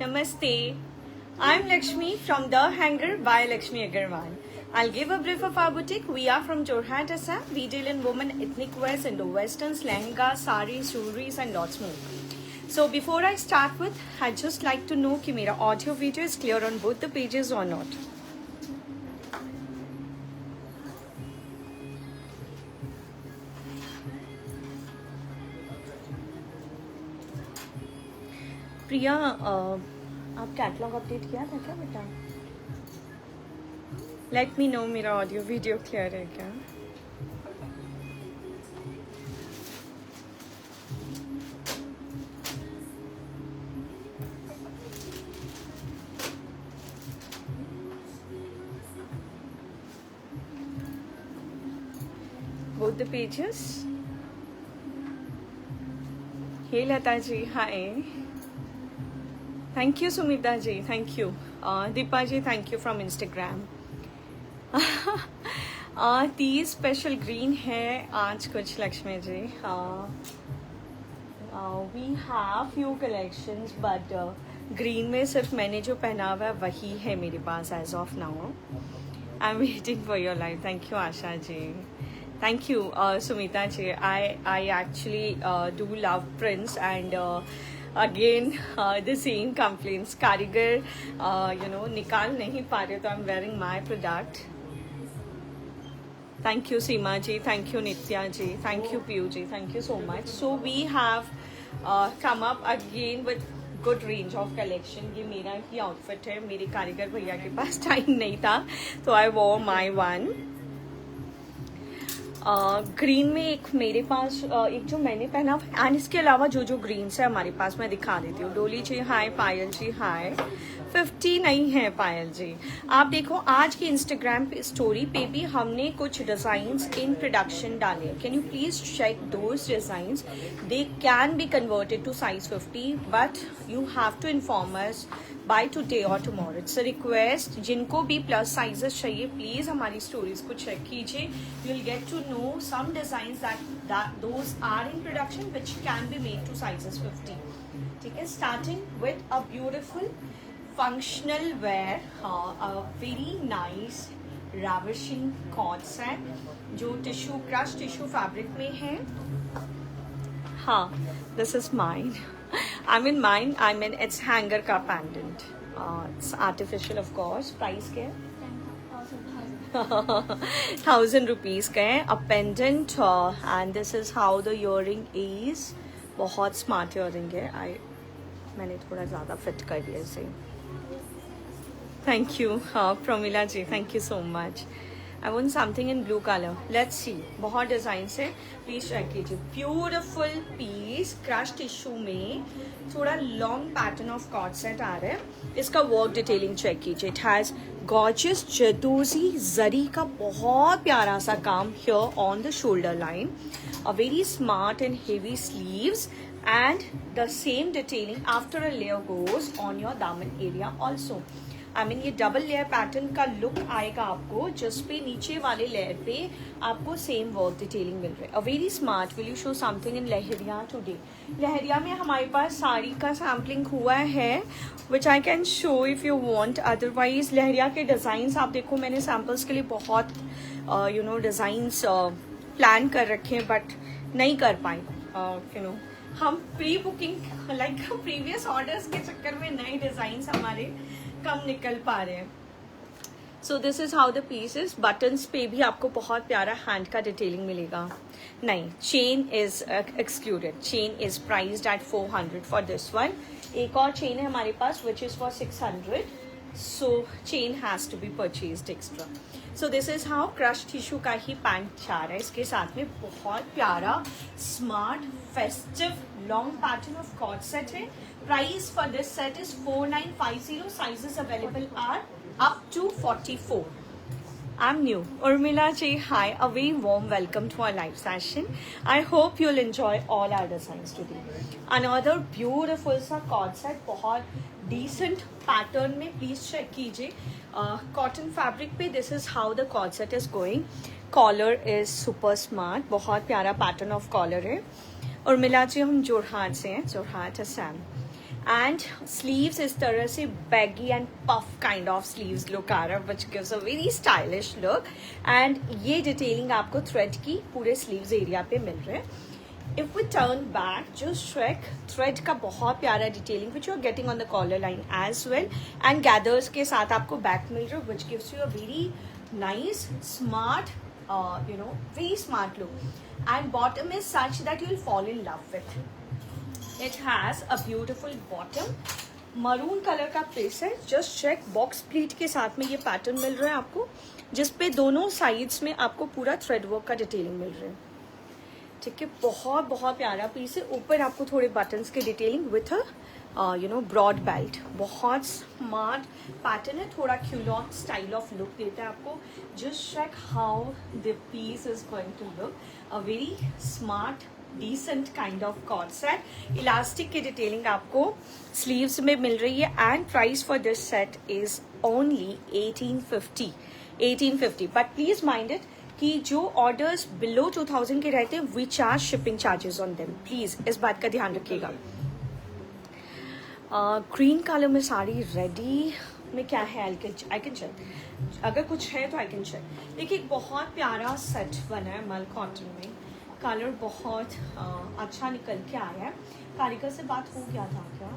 Namaste. I'm Lakshmi from The Hanger by Lakshmi Agarwal. I'll give a brief of our boutique. We are from Jorhat, Assam. We deal in women ethnic wears, Indo-westerns, lehengas, saris, jewelries and lots more. So before I start with, I'd just like to know कि मेरा audio video is clear on both the pages or not. प्रिया आप catalogue update किया था क्या बेटा? Late me no मेरा audio video clear है क्या? Both the pages. Hey Lata ji, hi. Thank you Sumita ji, thank you. Deepa ji, thank you from Instagram. टी special green है आज कुछ Lakshmi ji. We have few collections but green में सिर्फ मैंने जो पहना हुआ है वही है मेरे पास as of now. I am waiting for your life. Thank you Asha ji. Thank you, Sumita ji. I actually do love prints and again the same complaints. कारीगर निकाल नहीं पा रहे तो I'm wearing my product. Thank you Seema ji. Thank you Nitya ji. Thank you Piyu ji. Thank you so much. So we have come up again with good range of collection. ये मेरा ही outfit है. मेरे कारीगर भैया के पास time नहीं था तो I wore my one. Green में एक मेरे पास एक जो मैंने पहना एंड इसके अलावा जो जो ग्रीन्स है हमारे पास मैं दिखा देती हूँ. डोली जी हाय, पायल जी हाय. 50 नहीं है पायल जी. आप देखो आज की इंस्टाग्राम पे स्टोरी पे भी हमने कुछ डिजाइन्स इन प्रोडक्शन डाले. Can you please check those designs. They can be converted to size 50 but you have to inform us by today or tomorrow. It's a request. जिनको भी plus sizes चाहिए please हमारी stories को check कीजिए. You'll get to know some designs that those are in production which can be made to sizes 50. ठीक है. Starting with a beautiful functional wear, a very nice ravishing cord set जो tissue crush tissue fabric में है. हाँ, this is mine. I mean it's hanger का pendant. It's artificial of course. Price क्या है? 1000 rupees का है. A pendant and this is how the earring is. बहुत smart earring है. मैंने थोड़ा ज़्यादा fit कर दिया इसे. Thank you Pramila ji. Thank you so much. I want something in blue color. Let's see. बहुत डिजाइन है. प्लीज चेक कीजिए. ब्यूटिफुल पीस क्रश टिश्यू में थोड़ा long pattern of co-ord set आ रहा है. इसका वर्क डिटेलिंग चेक कीजिए. इट हैज गॉर्जियस जदोजी जरी का बहुत प्यारा सा काम here on the shoulder line. A very smart and heavy sleeves and the same detailing after a layer goes on your daman area also. I mean ये double layer pattern का look आएगा आपको जिस पे नीचे वाले लेयर पे आपको सेम वर्क डिटेलिंग मिल रहा है. A very smart. Will you show something in leheriya today? Leheriya में हमारे पास साड़ी का सैम्पलिंग हुआ है which I can show if you want. Otherwise leheriya के डिजाइंस आप देखो मैंने सैम्पल्स के लिए बहुत डिजाइंस प्लान कर रखे हैं बट नहीं कर पाए. हम pre booking like previous orders के चक्कर में नए डिजाइन्स हमारे कम निकल पा रहे हैं. So this is how the piece is. Buttons पे भी आपको बहुत प्यारा हैंड का डिटेलिंग मिलेगा. नहीं, chain is excluded. Chain is priced at 400 for this one. एक और चेन है हमारे पास which is for 600. So chain has to be purchased extra. So this is how crush tissue का ही पैंट जा रहा है. इसके साथ में बहुत प्यारा smart festive long pattern of co-ord set है. Price for this set is 4950. Sizes available are up to 44. I'm new. Urmila ji, hi. A very warm welcome to our live session. I hope you'll enjoy all our designs today. Another beautiful सा cord set, बहुत decent pattern में please check कीजिए. Cotton fabric पे this is how the cord set is going. Collar is super smart. बहुत प्यारा pattern of collar है. उर्मिला जी हम जोरहाट से हैं, जोरहाट असम. एंड स्लीव्स इस तरह से baggy and puff kind of sleeves look आ रहा है, which gives a very stylish look. And ये डिटेलिंग आपको थ्रेड की पूरे स्लीव्स एरिया पे मिल रहे हैं. If we turn back, just check thread का बहुत प्यारा detailing which you are getting on the collar line as well, and gathers के साथ आपको बैक मिल रहा है which gives you a very nice smart very smart look. And bottom is such that you will fall in love with. It has a beautiful bottom. Maroon colour का place है. Just check box pleat के साथ में ये pattern मिल रहा है आपको, जिसपे दोनों साइड्स में आपको पूरा थ्रेड वर्क का डिटेलिंग मिल रहा है. ठीक है, बहुत बहुत प्यारा पीस है. ऊपर आपको थोड़े बटन्स के डिटेलिंग विथ ब्रॉड बेल्ट. बहुत स्मार्ट पैटर्न है, थोड़ा क्यूलॉट स्टाइल ऑफ लुक देता है आपको. Just check how the piece is going to look. A very smart decent kind of co-ord set. Elastic की डिटेलिंग आपको स्लीव्स में मिल रही है. And price for this set is only 1850. But please mind it कि जो orders below 2000 के रहते हैं we charge shipping charges on them. Please इस बात का ध्यान रखिएगा. ग्रीन कलर में साड़ी रेडी में क्या है, आई कैन चेक. अगर कुछ है तो आई कैन चेक. देखिए बहुत प्यारा सेट बना है मल कॉटन में. कलर बहुत अच्छा निकल के आया है. कारीगर से बात हो गया था क्या?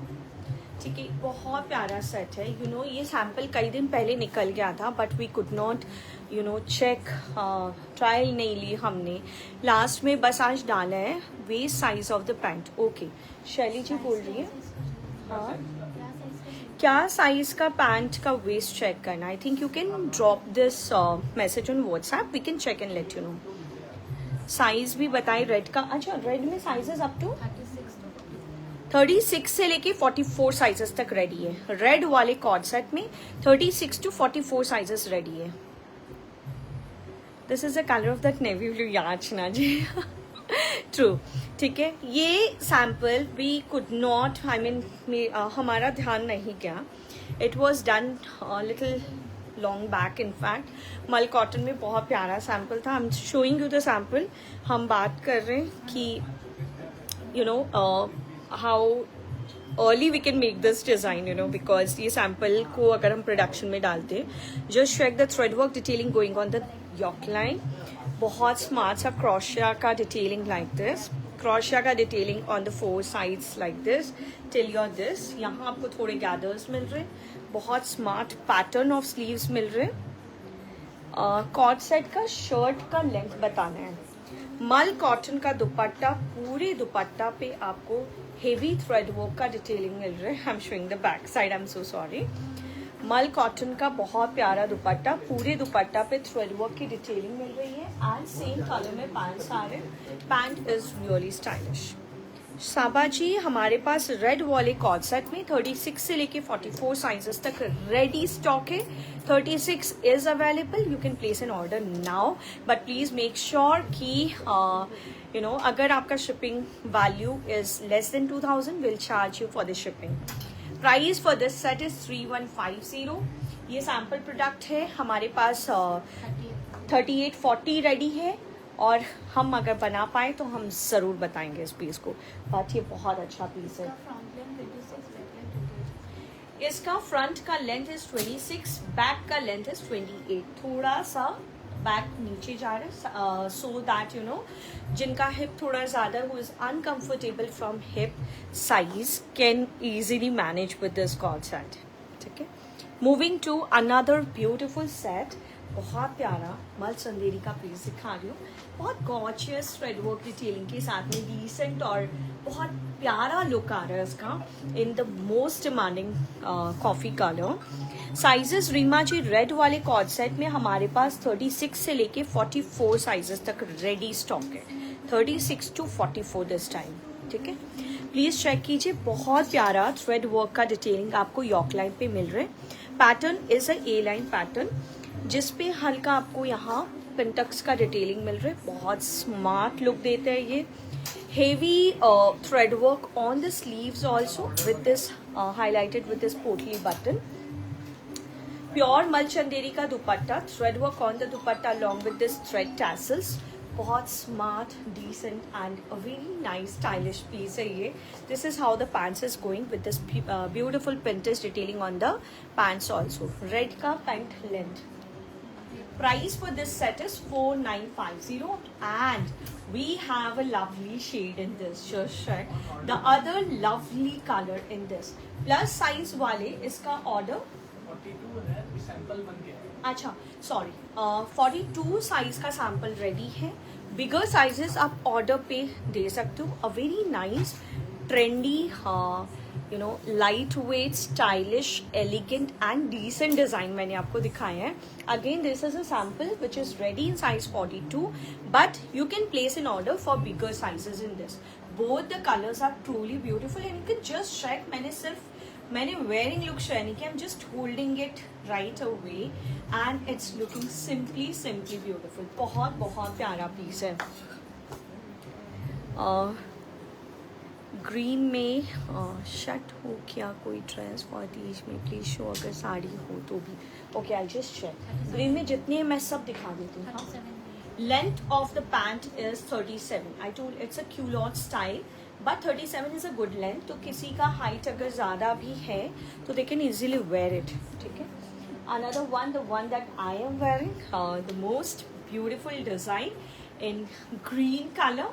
ठीक है, बहुत प्यारा सेट है. ये सैम्पल कई दिन पहले निकल गया था but we could not check. Trial नहीं ली हमने. लास्ट में बस आज डाला है waist size of the pant. Okay, Shaili ji बोल रही है हाँ क्या साइज का पैंट का वेस्ट चेक करना. I think you can drop this message on WhatsApp. We can check and let you know. Size भी बताएं रेड का. अच्छा, रेड में साइजेस अप टू 36 से लेके 44 साइजेस तक रेडी है. रेड वाले कॉर्ड सेट में 36 to 44 साइजेस रेडी है. This is the colour of that navy blue. याचना जी ट्रू. ठीक है, ये सैम्पल वी कुड नॉट हमारा ध्यान नहीं गया. It was done little long back. In fact mul cotton में बहुत प्यारा सैम्पल था. I am showing you the sample. हम बात कर रहे हैं कि how early we can make this design because ये सैम्पल को अगर हम प्रोडक्शन में डालते हैं. Just check the thread work detailing going on the yoke line. बहुत स्मार्ट सा क्रोशिया का डिटेलिंग लाइक दिस. क्रोशिया का detailing on the 4 sides like this till your this. यहाँ आपको थोड़े गैदर्स मिल रहे हैं. बहुत स्मार्ट पैटर्न ऑफ स्लीव्स मिल रहे हैं. कॉर्ड सेट का शर्ट का लेंथ बताना है. मल कॉटन का दुपट्टा, पूरे दुपट्टा पे आपको हेवी थ्रेड वर्क का डिटेलिंग मिल रहा है. I am showing the back side. I am so sorry. मल कॉटन का बहुत प्यारा दुपट्टा, पूरे दुपट्टा पे थ्रेड वर्क की डिटेलिंग मिल रही है. एंड सेम कलर में पैंट्स आ रहे हैं. Pant is really stylish. साबा जी, हमारे पास रेड वाले कॉर्ड सेट में 36 से लेके 44 साइजेस तक रेडी स्टॉक है. 36 is available. You can place N order now but please make sure कि अगर आपका shipping value is less than 2000 will charge you for the shipping. Price for this set is 3150. ये sample product है. हमारे पास 3840 ready है और हम अगर बना पाए तो हम ज़रूर बताएंगे इस पीस को. बट ये बहुत अच्छा पीस है. इसका फ्रंट का लेंथ इज 26, बैक का लेंथ इज 28. थोड़ा सा बैक नीचे जा रहा है सो दैट जिनका हिप थोड़ा ज़्यादा who is uncomfortable from hip size can easily manage with this co-ord set. ठीक है, moving to another beautiful set. बहुत प्यारा मल चंदेरी का पीस दिखा रही हूँ. बहुत गॉर्जियस थ्रेड वर्क डिटेलिंग के साथ में डिसेंट और बहुत प्यारा लुक आ रहा है इसका in the most demanding coffee colour. Sizes Reema ji, red वाले कॉर्ड सेट में हमारे पास 36 से लेके 44 साइजेस तक रेडी स्टॉक है. 36 to 44 दिस टाइम. ठीक है, प्लीज चेक कीजिए. बहुत प्यारा थ्रेड वर्क का डिटेलिंग आपको यॉक लाइन पे मिल रहा है. Pattern is a A line pattern जिसपे हल्का आपको यहाँ पिंटक्स का डिटेलिंग मिल रहा है. बहुत स्मार्ट लुक देता है ये. Heavy thread work on the sleeves also with this highlighted with this पोटली बटन. प्योर मल चंदेरी का dupatta, thread work on the dupatta along with this thread tassels. बहुत smart, decent and a very nice stylish piece है ये. This is how the pants is going with this beautiful पिंटेज detailing on the pants also. Red का pant length. Price for this set is 4950 and we have a lovely shade in this. Just check the other lovely color in this. Plus size वाले इसका order 42 है, sample बन गया है. अच्छा sorry 42 size का sample ready है. Bigger sizes आप ऑर्डर पे दे सकते हो. A very nice trendy you know light weight stylish elegant and decent design मैंने आपको दिखाए हैं. Again this is a sample which is ready in size 42 but you can place in order for bigger sizes in this. Both the colours are truly beautiful and you can just check. मैंने wearing look share नहीं किया. I'm just holding it right away and it's looking simply beautiful. बहुत बहुत प्यारा piece है. Green में shirt हो क्या कोई ड्रेस फॉर तीज में प्लीज शो अगर साड़ी हो तो भी. Okay I just check. Green में जितने हैं मैं सब दिखा देती हूँ. Length of the pant is 37. I told it's a culotte style, but 37 is a good length. तो किसी का height अगर ज़्यादा भी है तो they can easily wear it. ठीक है. Another one, the one that I am wearing, the most beautiful design in green color.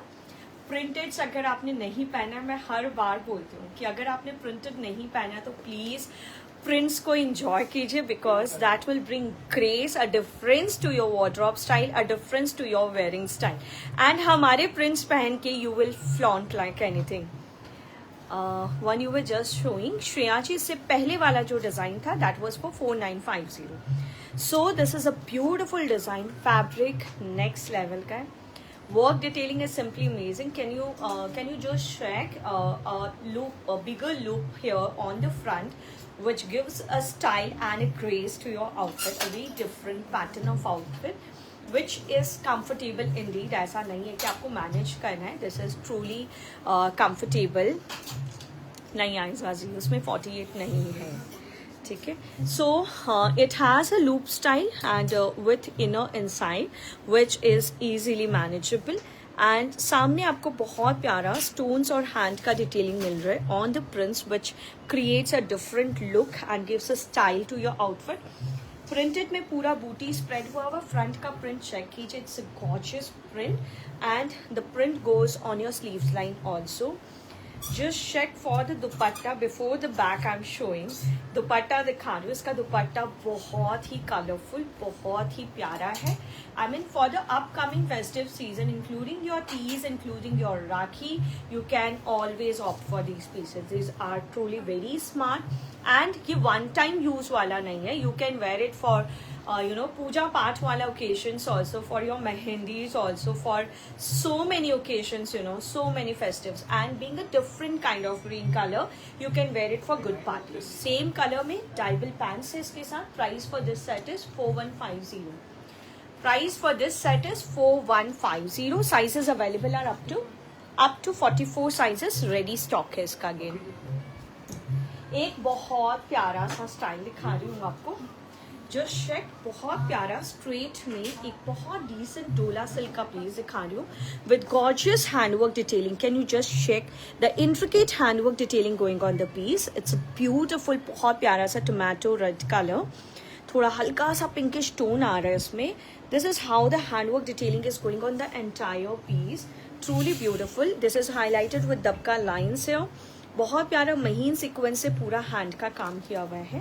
Printed अगर आपने नहीं पहना है, मैं हर बार बोलती हूँ कि अगर आपने printed नहीं पहना तो प्लीज़ प्रिंट्स को इंजॉय कीजिए because that will bring grace, a difference to your wardrobe style, a difference to your wearing style. And हमारे प्रिंट्स पहन के you will flaunt like anything. One you were just showing Shreya ji से पहले वाला जो design था that was for 4950. So this is a beautiful design. Fabric next level का है. Work detailing is simply amazing. Can you just check a bigger loop here on the front, which gives a style and a grace to your outfit. A very different pattern of outfit, which is comfortable indeed. ऐसा नहीं है कि आपको manage करना है. This is truly comfortable. नहीं आइज़ाजी उसमें 48 नहीं है. ठीक है. So it has a loop style and with inner inside which is easily manageable. And सामने आपको बहुत प्यारा स्टोन्स और हैंड का डिटेलिंग मिल रहा है on the prints which creates a different look and gives a style to your outfit. Printed में पूरा बूटी स्प्रेड हुआ हुआ. फ्रंट का प्रिंट चेक कीजिए. It's a gorgeous print and the print goes on your sleeves line also. Just check for the dupatta before the back I'm showing. Dupatta दिखा रही हूँ. इसका दुपट्टा बहुत ही कलरफुल, बहुत ही प्यारा है. I mean for the upcoming festive season, including your tees, including your Rakhi, you can always opt for these pieces. These are truly very smart and ये one time use वाला नहीं है. You can wear it for puja path wala occasions also, for your mehendis also, for so many occasions, so many festives. And being a different kind of green color, you can wear it for good parties. Same color में dyeable pants है इसके साथ. Price for this set is 4150. Price for this set is 4150. Sizes available are up to 44 sizes. Ready stock है इसका. again एक बहुत प्यारा सा स्टाइल दिखा रही हूँ आपको. Just check. बहुत प्यारा स्ट्रेट में एक बहुत डिसेंट डोला सिल्क का पीस दिखा रही हूँ with gorgeous handwork detailing. Can you just check the intricate handwork detailing going on the piece. It's beautiful. बहुत प्यारा सा टोमेटो रेड कलर, थोड़ा हल्का सा पिंकिश टोन आ रहा है इसमें. This is how the handwork detailing is going on the entire piece. Truly beautiful. This is highlighted with दबका लाइन्स है. बहुत प्यारा महीन सीक्वेंस से पूरा हैंड का काम किया हुआ है.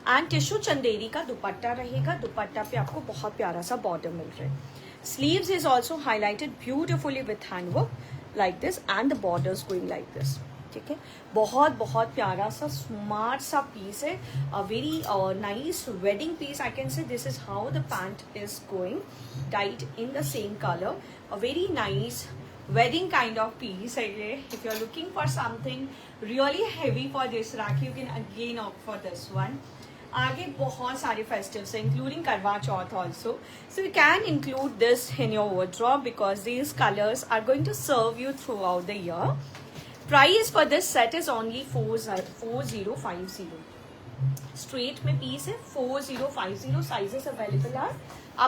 एंड टिश्यू चंदेरी का दुपट्टा रहेगा. दुपट्टा पे आपको बहुत प्यारा सा बॉर्डर मिल रहा है. Sleeves is also highlighted beautifully with handwork like this and the borders going like this. ठीक है. बहुत बहुत प्यारा सा स्मार्ट सा पीस है. A very nice wedding piece. I can say this is how the pant is going dyed in the same colour. A very nice wedding kind of piece. If you're looking for something really heavy for this Rakhi, you can again opt for this one. आगे बहुत सारे festives हैं including Karva Chauth also. So you can include this in your wardrobe because these colors are going to serve you throughout the year. Price for this set is only 4050. Straight में piece है 4050. Sizes available are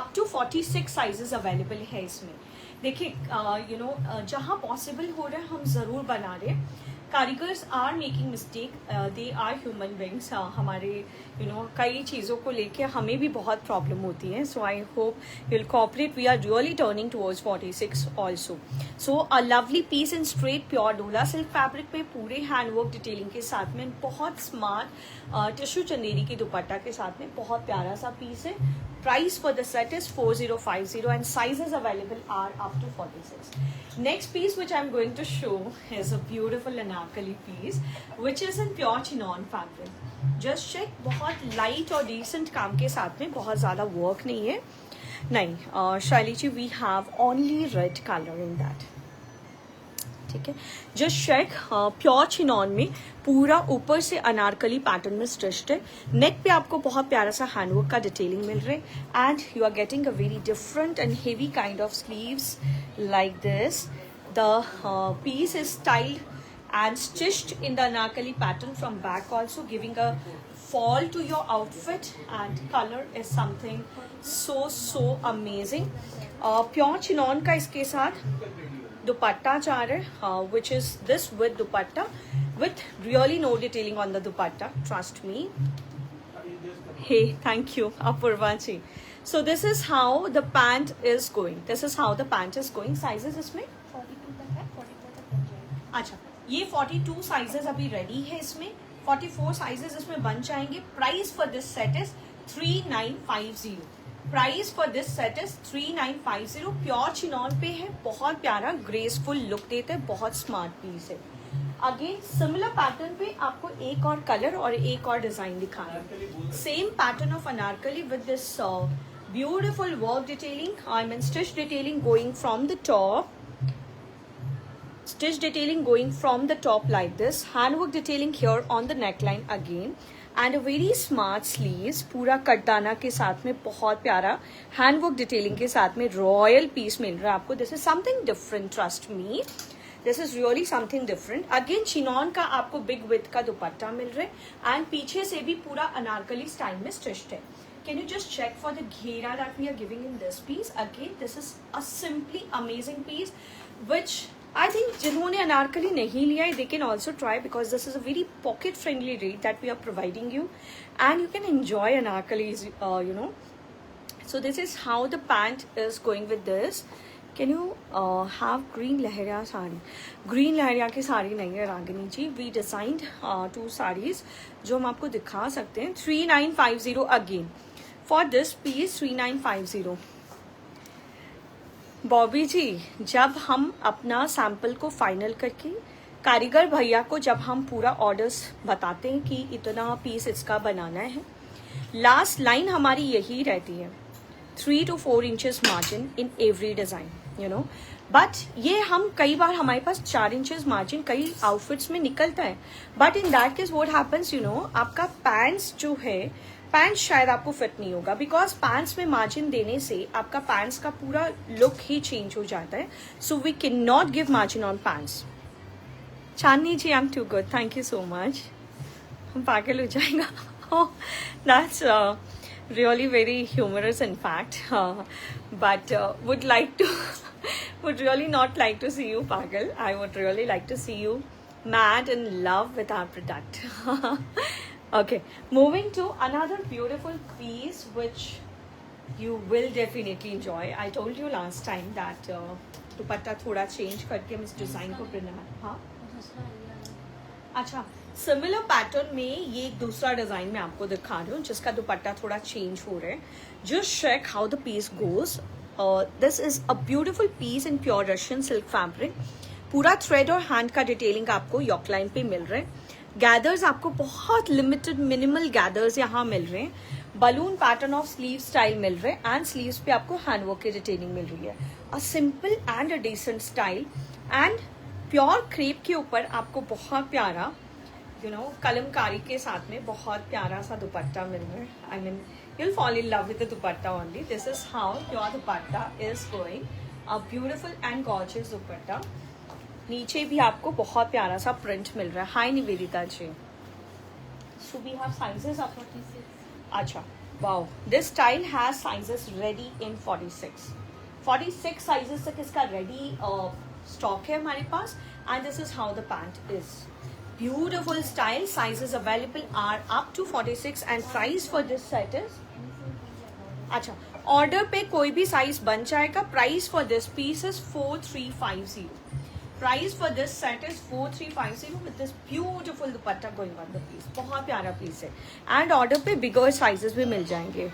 up to 46 sizes available है इसमें. देखिए जहाँ possible हो रहा है हम ज़रूर बना रहे हैं. कारीगर्स are making mistake, they are human beings. हमारे कई चीज़ों को लेके हमें भी बहुत प्रॉब्लम होती है. So I hope you will cooperate. We are really turning towards 46 also. So a lovely piece in straight pure डोला सिल्क फैब्रिक पे पूरे हैंडवर्क डिटेलिंग के साथ में बहुत स्मार्ट टिश्यू चंदेरी की दुपट्टा के साथ में बहुत प्यारा सा पीस है. Price for the set is 4050 and sizes available are up to 46. Next piece which I'm going to show is a beautiful anarkali piece which is in pure chinon fabric. Just check, बहुत light और decent काम के साथ में, बहुत ज़्यादा work नहीं है. नहीं शैली जी, we have only red color in that. ठीक है, जस्ट चेक प्योर चिनॉन में पूरा ऊपर से अनारकली पैटर्न में स्टिच्ड है. नेक पे आपको बहुत प्यारा सा हैंडवर्क का डिटेलिंग मिल रहा है and you are getting a very different and heavy kind of sleeves like this. The piece is styled and stitched in the anarkali pattern from back also, giving a fall to your outfit, and color is something so amazing. Pure chinon का इसके साथ दुपट्टा जा रहा है, which is this with dupatta with really no detailing on the dupatta, trust me. Hey, thank you Apurva ji. So this is how the pant is going. Sizes इसमें 42 तक है, 44 तक बन जाएगा. अच्छा, ये 42 साइजेस अभी रेडी है. इसमें 44 साइजेस इसमें बन जाएंगे. Price for this set is 3950. Price for this set is 3950. Pure chinon पे है, बहुत प्यारा ग्रेसफुल लुक देता है, बहुत स्मार्ट पीस है. अगेन सिमिलर पैटर्न पे आपको एक और कलर और एक और डिजाइन दिखाना है. Same pattern of Anarkali with this beautiful work detailing, I mean stitch detailing going from the top. Stitch detailing going from the top like this, handwork detailing here on the neckline again, and a very smart sleeves. पूरा कटदाना के साथ में बहुत प्यारा handwork detailing के साथ में royal piece मिल रहा है आपको. This is something different, trust me, this is really something different. Again chinon का आपको बिग विथ का दुपट्टा मिल रहा है एंड पीछे से भी पूरा अनारकली स्टाइल में स्टिच्ड है. Can you just check for the घेरा that we are giving in this piece? Again, this is a simply amazing piece which I think जिन्होंने अनारकली नहीं लिया है, they can also try because this is a very pocket friendly rate that we are providing you and you can enjoy anarkalis, So this is how the pant is going with this. Can you have green leheriya sari? Green leheriya की साड़ी नहीं है रागिनी जी. We designed 2 sarees जो हम आपको दिखा सकते हैं. 3950 again for this piece. 3950. Bobby जी, जब हम अपना सैंपल को फाइनल करके कारीगर भैया को जब हम पूरा ऑर्डर्स बताते हैं कि इतना पीस इसका बनाना है, लास्ट लाइन हमारी यही रहती है 3 to 4 inches margin in every design, but ये हम कई बार हमारे पास 4 inches मार्जिन कई आउटफिट्स में निकलता है. But in that case what happens, आपका पैंट्स जो है, पैंट्स शायद आपको फिट नहीं होगा बिकॉज पैंट्स में मार्जिन देने से आपका पैंट्स का पूरा लुक ही चेंज हो जाता है. So we can not give margin on pants. Chandni ji, I am too good, thank you so much. हम पागल हो जाएगा. That's really very humorous in fact, but would really not like to see you pagal. I would really like to see you mad in love with our product. Okay, moving to another beautiful piece which you will definitely enjoy. I told you last time that दुपट्टा थोड़ा change करके हम इस design को print. हाँ, अच्छा, similar pattern में ये एक दूसरा डिजाइन मैं आपको दिखा रही हूँ जिसका दुपट्टा थोड़ा चेंज हो रहा है. Just check how the piece goes. This is a beautiful piece in pure Russian silk fabric. पूरा थ्रेड और हैंड का डिटेलिंग आपको यॉक लाइन पे मिल रहा है. गैदर्स आपको बहुत लिमिटेड मिनिमल गैदर्स यहाँ मिल रहे हैं. Balloon pattern of sleeve style मिल रहे हैं एंड स्लीव्स पे आपको हैंडवर्क की डिटेलिंग मिल रही है. A simple and a decent style and pure crepe के ऊपर आपको बहुत प्यारा कलमकारी के साथ में बहुत प्यारा सा दुपट्टा मिल रहा है. I mean you'll fall in love with the dupatta only. This is how your dupatta is going. A beautiful and gorgeous dupatta. नीचे भी आपको बहुत प्यारा सा प्रिंट मिल रहा है. हाय निवेदिता जी. So we have sizes of 46. अच्छा, wow. This style has sizes ready in 46. 46 sizes तक इसका रेडी स्टॉक है हमारे पास. And this is how the pant is. Beautiful style. Sizes available are up to 46 and price for this set is. अच्छा, order पे कोई भी size बन जाएगा. Price for this piece is 4350. Price for this set is 4350 with this beautiful dupatta going on the piece. बहुत प्यारा piece है. And order पे बिगर साइजेस भी मिल जाएंगे.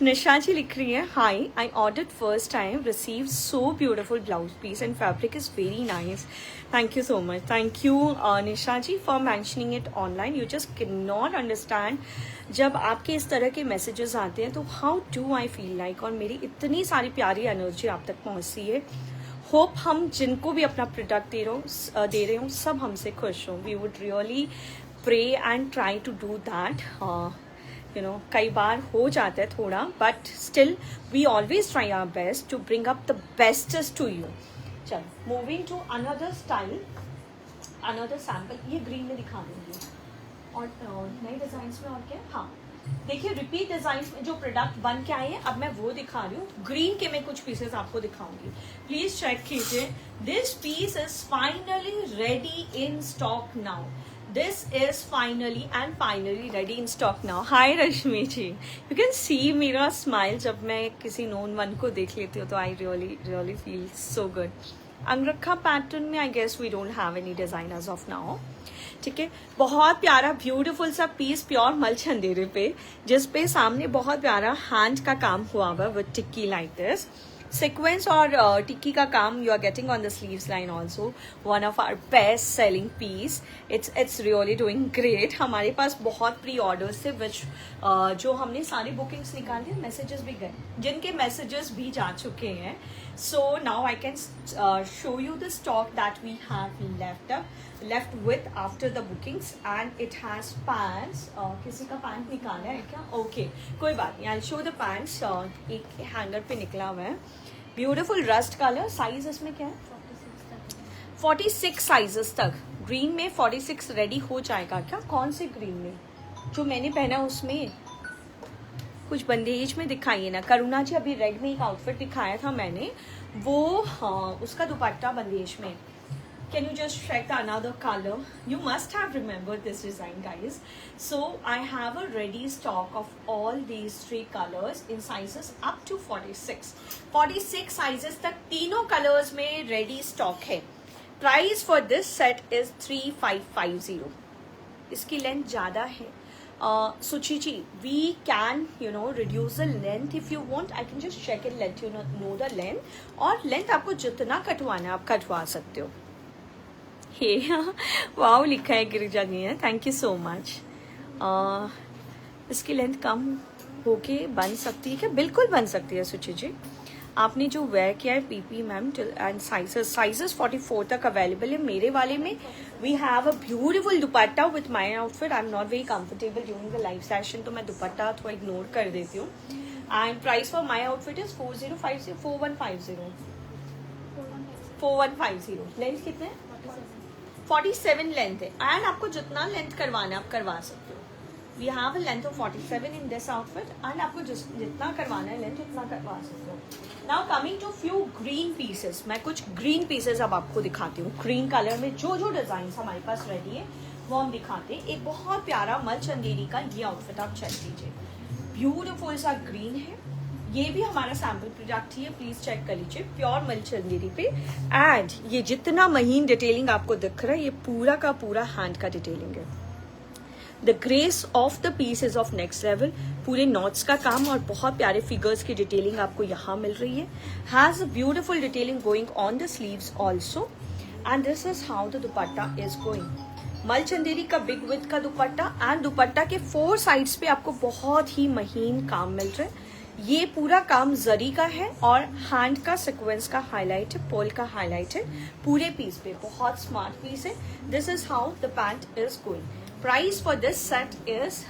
निशा जी लिख रही है, hi, I ordered first time, receive so beautiful blouse piece and fabric is very nice. Thank you so much. Thank you Nisha ji for mentioning it online. You just can not understand जब आपके इस तरह के मैसेजेस आते हैं तो how do I feel like. और मेरी इतनी सारी प्यारी एनर्जी आप तक पहुंचती है. होप हम जिनको भी अपना प्रोडक्ट दे रहे हो सब हमसे खुश हो. We would really pray and try to do that. You know, कई बार हो जाता है थोड़ा, but still we always try our best to bring up the bestest to you. चलो, moving to another style, another sample. ये green में दिखा दूंगी. और नए डिजाइन में और क्या. हाँ, देखिए, रिपीट डिजाइन में जो प्रोडक्ट बन के आए हैं अब मैं वो दिखा रही हूँ. ग्रीन के मैं कुछ पीसेस आपको दिखाऊंगी. प्लीज चेक कीजिए. This piece is finally ready in stock now. This is finally ready in stock now. Hi Rashmi ji. You can see मेरा smile जब मैं किसी known one को देख लेती हूँ तो I really feel so good. अंगरखा pattern में I guess we don't have any design as of now. ठीक है, बहुत प्यारा ब्यूटीफुल सा पीस प्योर मल चंदेरे पे, जिस पे सामने बहुत प्यारा हैंड का काम हुआ हुआ विद टिक्की लाइक दिस. सीक्वेंस और टिक्की का काम you are getting on the sleeves line also. One of our best selling piece. It's really doing great. हमारे पास बहुत प्री ऑर्डर्स थे विच जो हमने सारी बुकिंग्स निकाल दी. मैसेजेस भी गए जिनके मैसेजेस भी जा चुके हैं. So now I can show you the stock that we have left with after the bookings and it has pants. किसी का पैंट निकाला है क्या? ओके, कोई बात नहीं. I'll show the pants. एक हैंगर पे निकला हुआ है. Beautiful rust colour. साइज इसमें क्या है? 46 साइजेस तक. ग्रीन में 46 रेडी हो जाएगा क्या? कौन से ग्रीन में? जो मैंने पहना उसमें कुछ बंदेज में दिखाइए ना. करुणा जी, अभी रेड में एक आउटफिट दिखाया था मैंने, वो उसका दुपट्टा बंदेज में. Can you just check the another color? You must have remembered this design, guys. So I have a ready stock of all these 3 colors in sizes up to 46. 46 sizes तक तीनों colors में ready stock है. Price for this set is 3550. इसकी length ज़्यादा है. Suchi ji, we can reduce the length if you want. I can just check and let you know the length. और length आपको जितना कटवाना है आप कटवा सकते हो. वाओ लिखा है गिरिजा जी ने. Thank you so much. इसकी लेंथ कम होके बन सकती है क्या? बिल्कुल बन सकती है सुचि जी. आपने जो वेयर किया है पीपी मैम एंड साइजेस 44 तक अवेलेबल है. मेरे वाले में we have a beautiful dupatta with my outfit. I am not very comfortable during the live session, तो मैं दुपट्टा थोड़ा इग्नोर कर देती हूँ. And price for my outfit is 4150. Length कितने? 47 लेंथ है. एंड आपको जितना लेंथ करवाना आप करवा सकते हो. We have a length of 47 in this outfit and आपको जितना करवाना है लेंथ उतना करवा सकते हो. Now coming to few green pieces. मैं कुछ ग्रीन पीसेस अब आपको दिखाती हूँ. ग्रीन कलर में जो डिजाइन हमारे पास रेडी है वो हम दिखाते हैं. एक बहुत प्यारा मल चंदेरी का ये आउटफिट आप चेक कीजिए. ब्यूटिफुल सा ग्रीन है. ये भी हमारा सैम्पल प्रोडक्ट ही है. प्लीज चेक कर लीजिए. प्योर मल चंदेरी पे. एंड ये जितना महीन डिटेलिंग आपको दिख रहा है ये पूरा का पूरा हैंड का डिटेलिंग है. The grace of the piece is of next level. पूरे नॉट्स का काम और बहुत प्यारे फिगर्स की डिटेलिंग आपको यहाँ मिल रही है. Has a beautiful detailing going on the sleeves also. And this is how the dupatta is going. मल चंदेरी का बिग विथ का दुपट्टा एंड दुपट्टा के 4 साइड्स पे आपको बहुत ही महीन काम मिल रहा है. ये पूरा काम जरी का है और हैंड का सीक्वेंस का हाईलाइट है, पर्ल का हाईलाइट है पूरे पीस पे. बहुत स्मार्ट पीस है. This is how the pant is going. Price for this set is,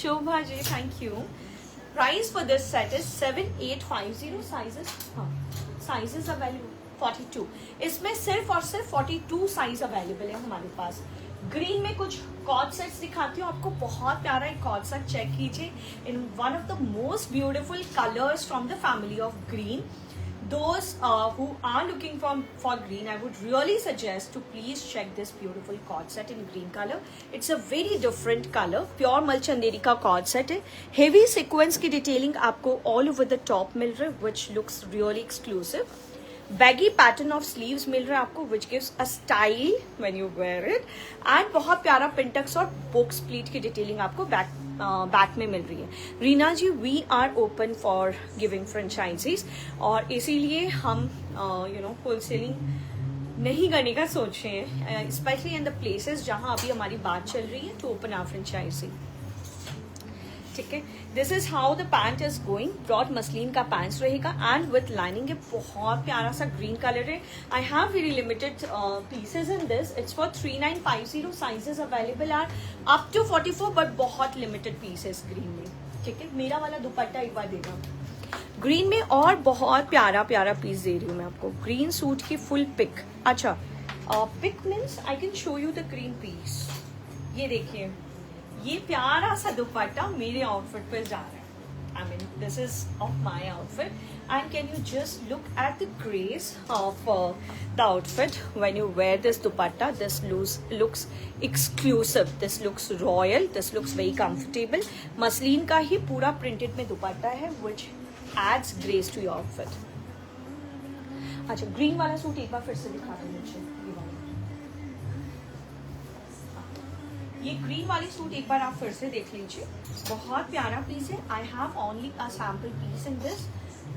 Shobha ji thank you. Price for this set is 7850. Sizes, हाँ साइजेस अवेलेबल. 42। इसमें सिर्फ और सिर्फ 42 साइज अवेलेबल है हमारे पास। ग्रीन में कुछ कॉर्ड सेट्स दिखाती हूँ आपको, बहुत प्यारा एक कॉर्ड सेट चेक कीजिए in one of the most beautiful colours from the family of green. Those who are looking for green, I would really suggest to please check this beautiful cord set in green color. It's a very different color, pure मलचंदेरी का cord set है। Heavy sequence की detailing आपको all over the top मिल रहा है, which looks really exclusive. Baggy pattern of sleeves मिल रहा है आपको, which gives a style when you wear it. And बहुत प्यारा पिंटक्स और box pleat की detailing आपको बैक में मिल रही है। Reena ji, we are open for giving franchisees, और इसीलिए हम होलसेलिंग नहीं करने का सोच रहे हैं, स्पेशली इन द प्लेसेस जहां अभी हमारी बात चल रही है टू ओपन आवर फ्रेंचाइजी। ठीक है, this is how the pant is going. Broad muslin का पैंट रहेगा एंड विथ लाइनिंग। बहुत प्यारा सा ग्रीन कलर है। I have very limited pieces in this. It's for 3950। Sizes available are up to 44, but बहुत limited pieces green में। ठीक है, मेरा वाला दुपट्टा एक बार देगा ग्रीन में, और बहुत प्यारा प्यारा पीस दे रही हूँ मैं आपको। ग्रीन सूट की फुल पिक। अच्छा, pic means I can show you the green piece. ये देखिए, ये प्यारा सा दुपट्टा मेरे आउटफिट पे जा रहा है। आई mean this is of my outfit, and can you just look at the grace of the outfit when you wear this dupatta. This looks exclusive, this looks royal, this looks very comfortable. Muslin का ही पूरा printed में दुपट्टा है, which adds grace to your outfit. अच्छा, green वाला suit एक बार फिर से दिखा दो मुझे। ये ग्रीन वाली सूट एक बार आप फिर से देख लीजिए, बहुत प्यारा पीस है। I have only a sample piece in this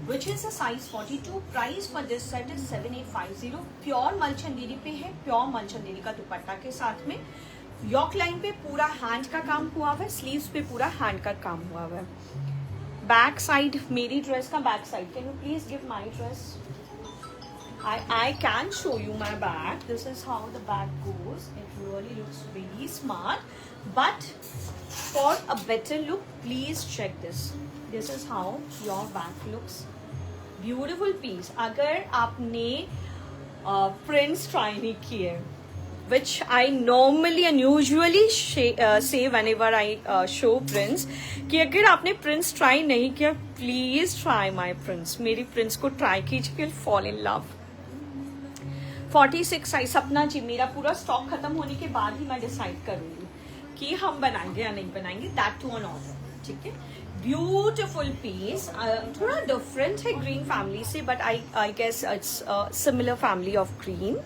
which is a size 42। Price for this set is 7850। Pure मलचंदेरी पे है, प्योर मलचंदेरी का दुपट्टा के साथ में। यॉक लाइन पे पूरा हैंड का काम हुआ हुआ है, स्लीव्स पे पूरा हैंड का काम हुआ हुआ है। बैक साइड, मेरी ड्रेस का back side, can you please give my dress? I can show you my bag. This is how the bag goes. It really looks really smart. But for a better look, please check this. This is how your bag looks. Beautiful piece. अगर आपने prints try नहीं किए, which I normally and usually say whenever I show prints, कि अगर आपने prints try नहीं किया, please try my prints. मेरी prints को try कीजिए, you'll fall in love. 46 size. सपना जी, मेरा पूरा स्टॉक खत्म होने के बाद ही मैं डिसाइड करूंगी कि हम बनाएंगे या नहीं बनाएंगे, दैट टू ऑन ऑर्डर। ठीक है, ब्यूटिफुल पीस, थोड़ा डिफरेंट है ग्रीन फैमिली से, but I guess it's similar family of green.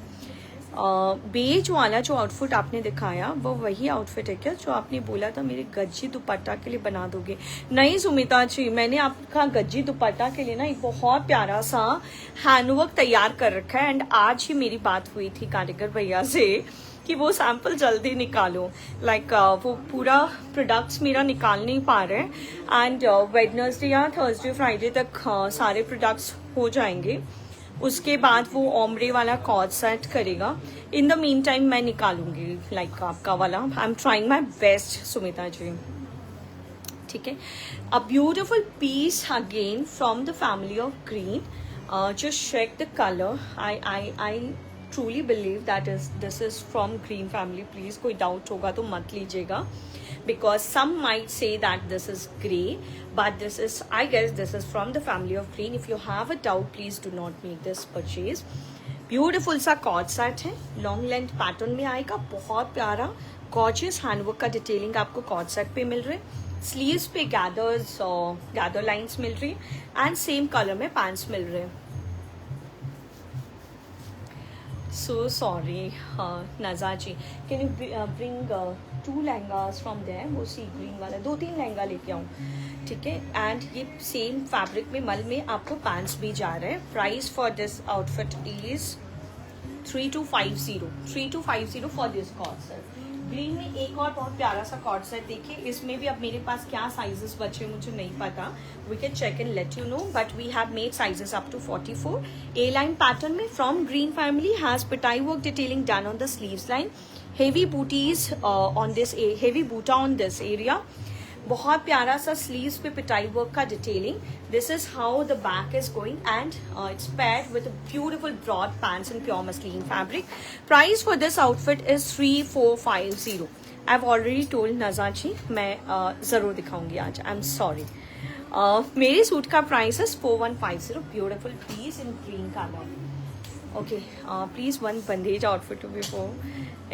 Beige वाला जो आउटफिट आपने दिखाया वो वही आउटफिट है क्या जो आपने बोला था मेरे गज्जी दुपट्टा के लिए बना दोगे? नहीं सुमिता जी, मैंने आपका गज्जी दुपट्टा के लिए ना एक बहुत प्यारा सा हैंडवर्क तैयार कर रखा है, एंड आज ही मेरी बात हुई थी कारीगर भैया से कि वो सैंपल जल्दी निकालो। लाइक वो पूरा प्रोडक्ट्स मेरा निकाल नहीं पा रहे हैं, एंड वेडनेसडे या थर्सडे फ्राइडे तक सारे प्रोडक्ट्स हो जाएंगे। उसके बाद वो ओम्ब्रे वाला कॉर्ड सेट करेगा। इन द मीन टाइम मैं निकालूंगी लाइक आपका वाला। I am trying my best Sumita ji. ठीक है, a beautiful piece again from the family of green. Just check the colour. I truly believe that this is from green family. Please कोई doubt होगा तो मत लीजिएगा, because some might say that this is grey, but this is, I guess this is from the family of green. If you have a doubt, please do not make this purchase. Beautiful सा cord set है, long length pattern में आएगा, बहुत प्यारा gorgeous handwork का detailing आपको cord set पे मिल रहा है। sleeves पे gathers और gather lines मिल रही है, and same color में pants मिल रहे हैं। So sorry, Naza ji, can you bring 2 lehengas from there? वो सी ग्रीन वाला 2-3 लहंगा लेके आऊँ, ठीक है। एंड ये सेम फैब्रिक में मल में आपको पैंट्स भी जा रहे हैं। Price for this outfit is 3250 for this co-ord set. Green में एक और बहुत प्यारा सा कॉर्ड सेट देखिए, इसमें भी अब मेरे पास क्या साइजेस बचे मुझे नहीं पता, we can check and let you know, but we have made sizes up to 44। A line pattern में फ्रॉम ग्रीन फैमिली हैज पिटाई work detailing done on the sleeves line, heavy booties on this, heavy boota on this area, बहुत प्यारा सा sleeves पे पिटाई work का detailing. This is how the back is going and it's paired with beautiful broad pants in pure muslin fabric. Price for this outfit is 3450. I have already told Naza ji, मैं ज़रूर दिखाऊंगी आज. I am sorry. मेरे suit का price है 4150. Beautiful piece in green colour. Okay, please one bandage outfit to be for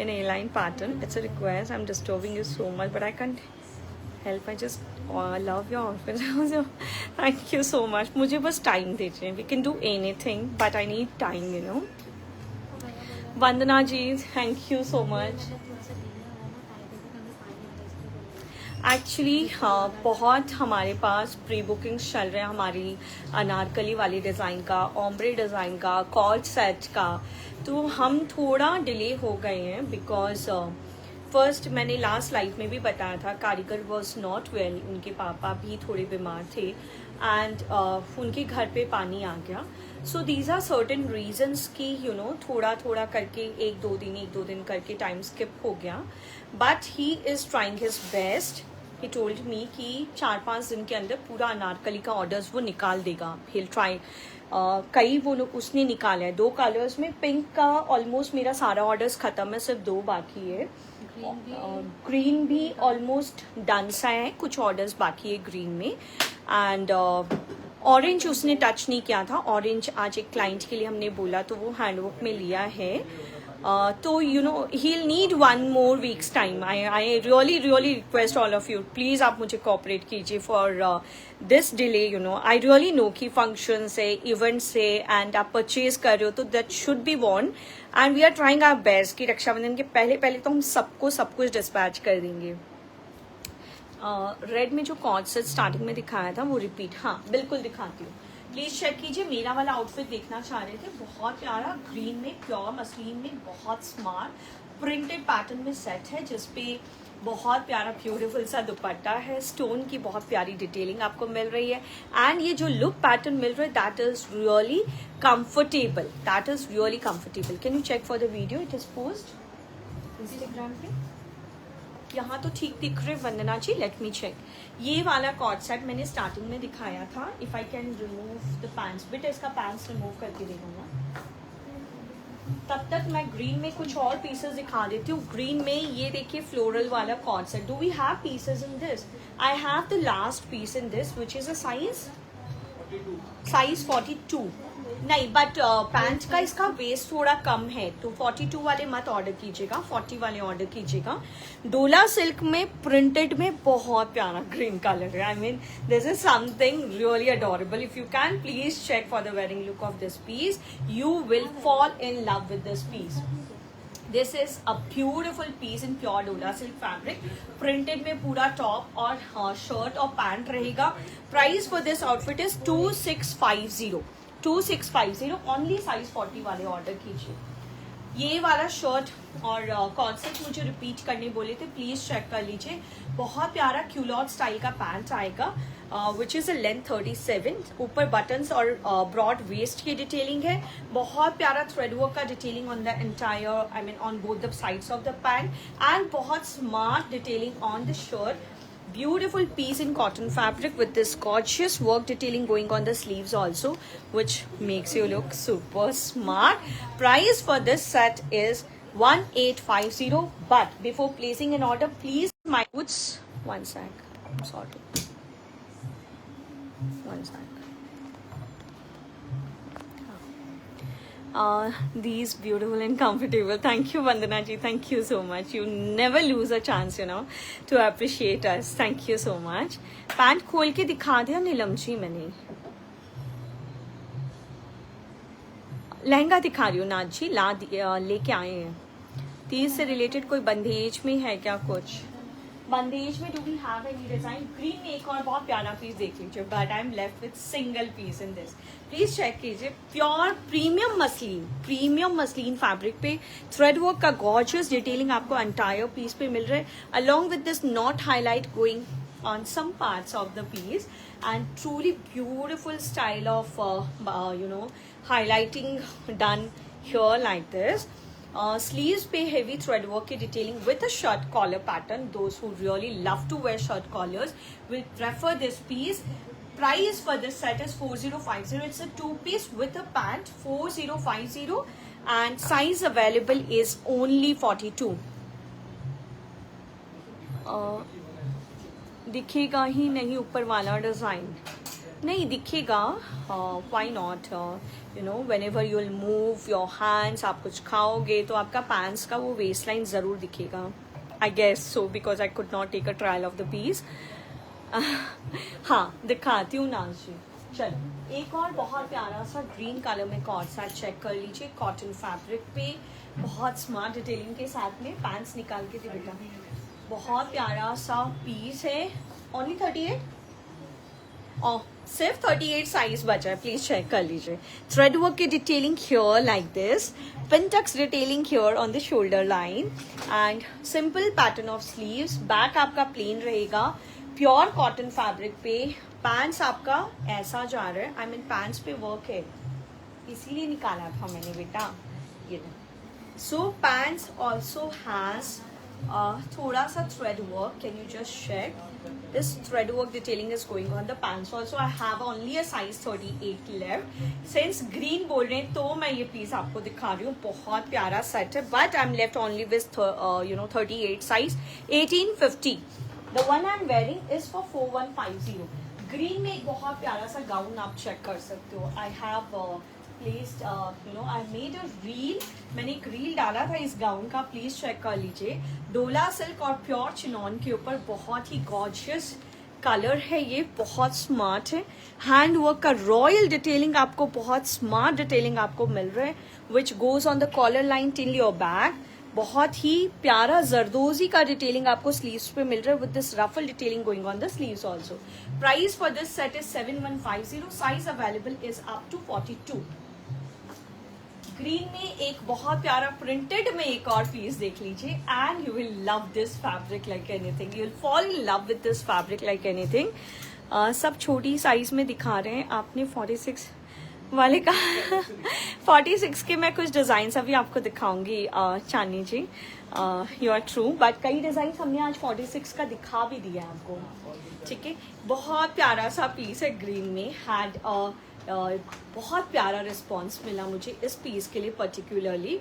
an A-line pattern. It's a request. I'm disturbing you so much, but I can't help. I just love your outfit. So, thank you so much. मुझे बस time दीजिए. We can do anything, but I need time, you know. Vandana ji, thank you so much. Actually बहुत हमारे पास pre bookings चल रहे हैं हमारी अनारकली वाली डिज़ाइन का, ओम्ब्रे डिज़ाइन का, कॉर्ड सेट का. तो हम थोड़ा डिले हो गए हैं बिकॉज फर्स्ट मैंने लास्ट लाइफ में भी बताया था कारीगर वॉज नॉट वेल. उनके पापा भी थोड़े बीमार थे एंड उनके घर पे पानी आ गया. So these are certain reasons कि यू नो थोड़ा थोड़ा करके एक दो दिन करके टाइम स्किप हो गया. But he is trying his best. He told me कि 4-5 दिन के अंदर पूरा अनारकली का ऑर्डर्स वो निकाल देगा. हिल ट्राई. कई वो लोग उसने निकाला है 2 कलर्स में. पिंक का ऑलमोस्ट मेरा सारा ऑर्डर्स ख़त्म है, सिर्फ 2 बाकी है. ग्रीन भी ऑलमोस्ट डन सा है, कुछ ऑर्डर्स बाकी है ग्रीन में. एंड ऑरेंज उसने टच नहीं किया था. ऑरेंज आज एक क्लाइंट के लिए हमने बोला तो वो हैंडवर्क में लिया है. तो you know he'll need 1 more week's time. I really request all of you, please आप मुझे कोऑपरेट कीजिए for this delay. You know I really know कि फंक्शन से इवेंट से एंड आप परचेज कर रहे हो तो that should be worn and we are trying our best कि रक्षाबंधन के पहले तो हम सबको सब कुछ डिस्पैच कर देंगे. रेड में जो कॉर्ड सेट स्टार्टिंग में दिखाया था वो रिपीट, हाँ बिल्कुल दिखाती हूँ. प्लीज चेक कीजिए. मेरा वाला आउटफिट देखना चाह रहे थे, बहुत प्यारा ग्रीन में प्योर मसलिन में बहुत स्मार्ट प्रिंटेड पैटर्न में सेट है जिसपे बहुत प्यारा ब्यूटीफुल सा दुपट्टा है. स्टोन की बहुत प्यारी डिटेलिंग आपको मिल रही है एंड ये जो लुक पैटर्न मिल रहा है that is really comfortable. Can you check for the video? It is post Instagram पे. यहाँ तो ठीक दिख रहे वंदना जी. Late me check. ये वाला कॉर्ड सेट मैंने स्टार्टिंग में दिखाया था. If I can remove the pants bit, इसका पैंट्स रिमूव करके दे दूंगा. तब तक मैं ग्रीन में कुछ और पीसेस दिखा देती हूँ. ग्रीन में ये देखिए फ्लोरल वाला co-ord set. Do we have pieces in this? I have the last piece in this which is a size 42. नहीं बट पैंट का इसका वेस्ट थोड़ा कम है तो 42 वाले मत ऑर्डर कीजिएगा, 40 वाले ऑर्डर कीजिएगा. डोला सिल्क में प्रिंटेड में बहुत प्यारा ग्रीन कलर है. आई mean this is something really adorable. If you can please check for the wearing look of this piece. You will fall in love with this piece. This is a beautiful piece in pure डोला silk fabric. Printed में पूरा top और shirt और pant रहेगा. Price for this outfit is 2650. Only size 40 वाले order कीजिए. ये वाला शर्ट और कॉन्सेप्ट मुझे रिपीट करने बोले थे, प्लीज चेक कर लीजिए. बहुत प्यारा क्यूलॉट स्टाइल का पैंट आएगा विच इज अ लेंथ 37. ऊपर बटन्स और ब्रॉड वेस्ट की डिटेलिंग है. बहुत प्यारा थ्रेड वर्क का detailing on the entire, I mean on both the sides of the pant and बहुत smart detailing on the shirt. Beautiful piece in cotton fabric with this gorgeous work detailing going on the sleeves also, which makes you look super smart. Price for this set is 1850. But before placing an order, please my goods. One sec. I'm sorry. One sec. These beautiful and comfortable. Thank you, Vandana ji. Thank you so much. You never lose a chance, you know, to appreciate us. Thank you so much. Pant खोल के दिखा दिया नीलम जी मैंने. लहंगा दिखा रही हूँ नाज जी, लेके आए हैं. तीज से रिलेटेड कोई बंदेज में है क्या कुछ? बंदेज में do we have any design? Green में एक और बहुत प्यारा पीस देख लीजिए. But I am left with single piece in this. Please check कीजिए. प्योर प्रीमियम मसलिन फैब्रिक पे थ्रेड वर्क का गॉर्जियस डिटेलिंग आपको एंटायर पीस पे मिल रहा है along with this not highlight going on some parts of the piece and truly beautiful style of highlighting done here like this. Sleeves पे heavy thread work की detailing with a shirt collar pattern. Those who really love to wear shirt collars will prefer this piece. Price for this set is 4050. It's a two piece with a pant, 4050, and size available is only 42. दिखेगा ही नहीं ऊपर वाला design, नहीं दिखेगा. Why not, you know, whenever you will move your hands, आप कुछ खाओगे तो आपका पैंट्स का वो वेस्ट लाइन जरूर दिखेगा. I guess so because I could not take a trial of the piece. हाँ दिखाती हूँ नाजी. चलो एक और बहुत प्यारा सा ग्रीन कलर में कॉर्ड सेट चेक कर लीजिए. कॉटन फैब्रिक पे बहुत स्मार्ट डिटेलिंग के साथ में. पैंट्स निकाल के दे बेटा. बहुत प्यारा सा पीस है. ओनली 38 और सिर्फ 38 साइज बचा है. प्लीज चेक कर लीजिए. थ्रेड वर्क की detailing here like this. Pintucks detailing here on the shoulder line and simple pattern of sleeves. Back आपका प्लेन रहेगा. प्योर कॉटन फैब्रिक पे. पैंट्स आपका ऐसा जा रहा है. आई मीन पैंट्स पे वर्क है इसीलिए निकाला था मैंने बेटा. ये सो पैंट्स ऑल्सो हैज थोड़ा सा thread work. Can you just check this thread work detailing is going on the pants also. I have only a size 38 left. Since green बोल रहे हैं तो मैं ये पीस आपको दिखा रही हूँ. बहुत प्यारा सेट है but I am left only with 38 size. 1850. The one I'm wearing is for 4150. Green में एक बहुत प्यारा सा गाउन आप चेक कर सकते हो. I have placed, I made a reel. मैंने एक रील डाला था इस गाउन का. प्लीज चेक कर लीजिए. डोला सिल्क और प्योर चिनॉन के ऊपर बहुत ही गॉर्जियस कलर है. ये बहुत स्मार्ट है. हैंड वर्क का रॉयल डिटेलिंग आपको, बहुत स्मार्ट डिटेलिंग आपको मिल रहा है which goes on the caller line till your back. बहुत ही प्यारा जरदोजी का डिटेलिंग आपको स्लीव्स पे मिल रहा है with this ruffle detailing going on the sleeves also. Price for this set is 7150. Size available is up to 42. Green में एक बहुत प्यारा प्रिंटेड में एक और पीस देख लीजिए and you will love this fabric like anything. You will fall in love with this fabric like anything. सब छोटी साइज में दिखा रहे हैं. आपने 46 वाले का 46 के मैं कुछ डिजाइन अभी आपको दिखाऊंगी चांदनी जी. यू आर ट्रू बट कई डिजाइन हमने आज 46 का दिखा भी दिया आपको. ठीक है. बहुत प्यारा सा पीस है ग्रीन में. हैड बहुत प्यारा रिस्पॉन्स मिला मुझे इस पीस के लिए पर्टिकुलरली.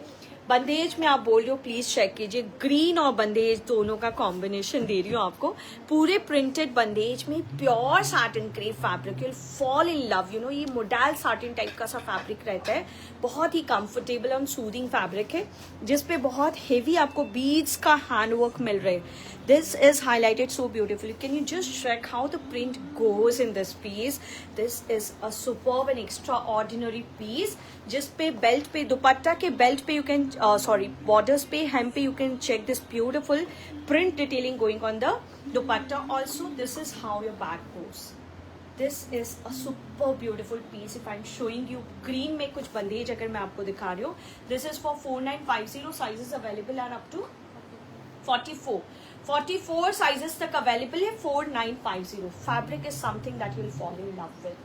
बंदेज में आप बोल रहे हो प्लीज चेक कीजिए. ग्रीन और बंदेज दोनों का कॉम्बिनेशन दे रही हूँ आपको. पूरे प्रिंटेड बंदेज में pure satin crepe fabric. You will fall in love. You know ये मोडाल साटिन टाइप का सा फैब्रिक रहता है. बहुत ही कंफर्टेबल और सूदिंग फैब्रिक है जिसपे बहुत हेवी आपको बीड्स का हैंड वर्क मिल रहा है. This is highlighted so beautifully. Can you just check how the print goes in this piece? This is a superb and extraordinary piece. जिस पे बेल्ट पे, दुपट्टा के बेल्ट पे you can, borders पे, hem पे you can check this beautiful print detailing going on the dupatta. Also, this is how your back goes. This is a super beautiful piece. If I'm showing you green में कुछ बंदेज अगर मैं आपको दिखा रही हूँ. This is for 4950. Sizes available are up to 44 sizes तक available है. 4950. Fabric is something that you will fall in love with.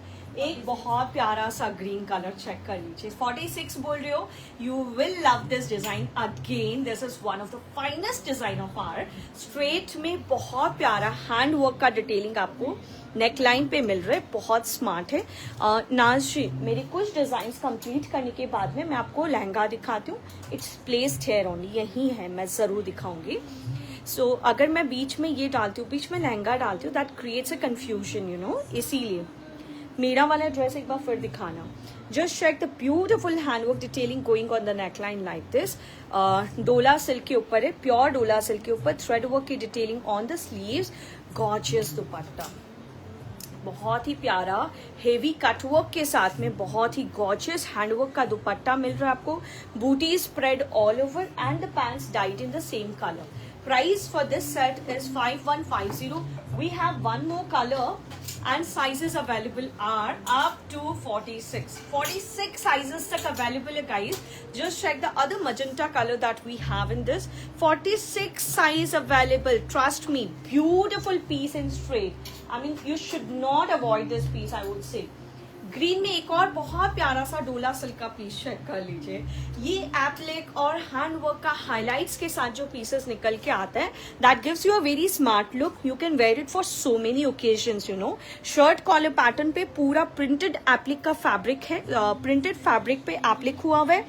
एक बहुत प्यारा सा ग्रीन कलर चेक कर लीजिए. 46 बोल रहे हो. You will love this design again. This is one of the finest design of our. Straight में बहुत प्यारा हैंड वर्क का डिटेलिंग आपको नेक लाइन पे मिल रहा है. बहुत स्मार्ट है. नाज जी मेरे कुछ डिजाइन कंप्लीट करने के बाद में मैं आपको लहंगा दिखाती हूँ. It's placed here only. यही है, मैं जरूर दिखाऊंगी. सो अगर मैं बीच में ये डालती हूँ, बीच में लहंगा डालती हूँ, that creates a confusion, you know. इसीलिए मेरा वाला ड्रेस एक बार फिर दिखाना. Just check the beautiful handwork detailing going on the neckline like this. Dola silk के ऊपर है. प्योर डोला सिल्क के ऊपर थ्रेड वर्क की detailing on the sleeves. Gorgeous dupatta. बहुत ही प्यारा हेवी कटवर्क के साथ में बहुत ही गॉर्जियस हैंडवर्क का दुपट्टा मिल रहा है आपको. बूटी spread all over and the pants died in the same colour. Price for this set is 5150. We have one more color and sizes available are up to 46. 46 sizes तक available है guys. Just check the other magenta color that we have in this. 46 size available. Trust me, beautiful piece in straight. I mean, you should not avoid this piece, I would say. Green में एक और बहुत प्यारा सा डोला silk का piece check कर लीजिए। ये एप्लिक और हैंड वर्क का हाइलाइट्स के साथ जो पीसेस निकल के आता है, that gives you a very smart look. You can wear it for so many occasions, you know. Shirt collar pattern पे पूरा प्रिंटेड एप्लिक का फैब्रिक है, प्रिंटेड फैब्रिक पे एप्लिक हुआ हुआ है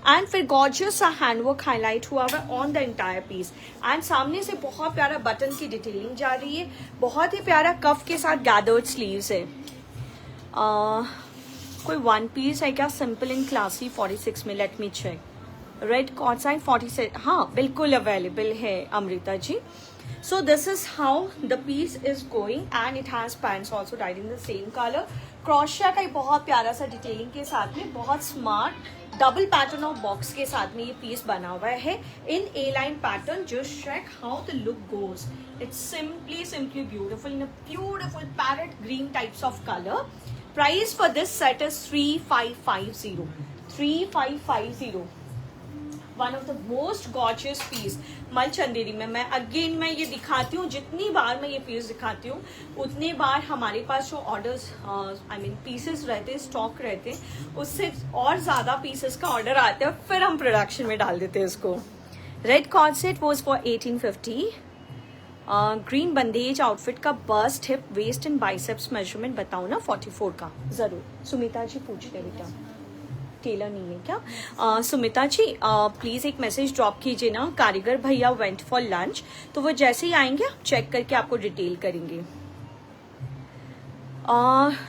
एंड फिर गॉर्जियस सा हैंडवर्क हाईलाइट हुआ हुआ है on the entire piece. And सामने से बहुत प्यारा बटन की डिटेलिंग जा रही है, बहुत ही प्यारा कफ के साथ गैदर्ड स्लीव्स है। कोई वन पीस है क्या सिंपल एंड क्लासी 46 में? Let me check. Red cot side 46, हाँ बिल्कुल अवेलेबल है Amrita ji. So this is how the piece is going and it has pants also dyed in the same color. Crochet का बहुत प्यारा सा डिटेलिंग के साथ में, बहुत smart double pattern of box के साथ में ये पीस बना हुआ है in A line pattern. Just check how the look goes. It's simply beautiful in a beautiful parrot green types of colour. Price for this set is 3550। 3550। One of the most gorgeous piece मल चंदेरी में। मैं ये दिखाती हूँ, जितनी बार मैं ये piece दिखाती हूँ उतनी बार हमारे पास जो ऑर्डर्स पीसेस रहते हैं, स्टॉक रहते हैं, उससे और ज्यादा पीसेस का ऑर्डर आता है, फिर हम प्रोडक्शन में डाल देते हैं इसको। Red co-ord set was for 1850। Green बंदेज आउटफिट का bust, hip, waist and biceps measurement बताओ ना 44 का। जरूर सुमिता जी पूछ ले बेटा, टेलर नहीं है क्या? सुमिता जी प्लीज एक मैसेज ड्रॉप कीजिए ना। कारीगर भैया वेंट फॉर लंच, तो वो जैसे ही आएंगे चेक करके आपको डिटेल करेंगे।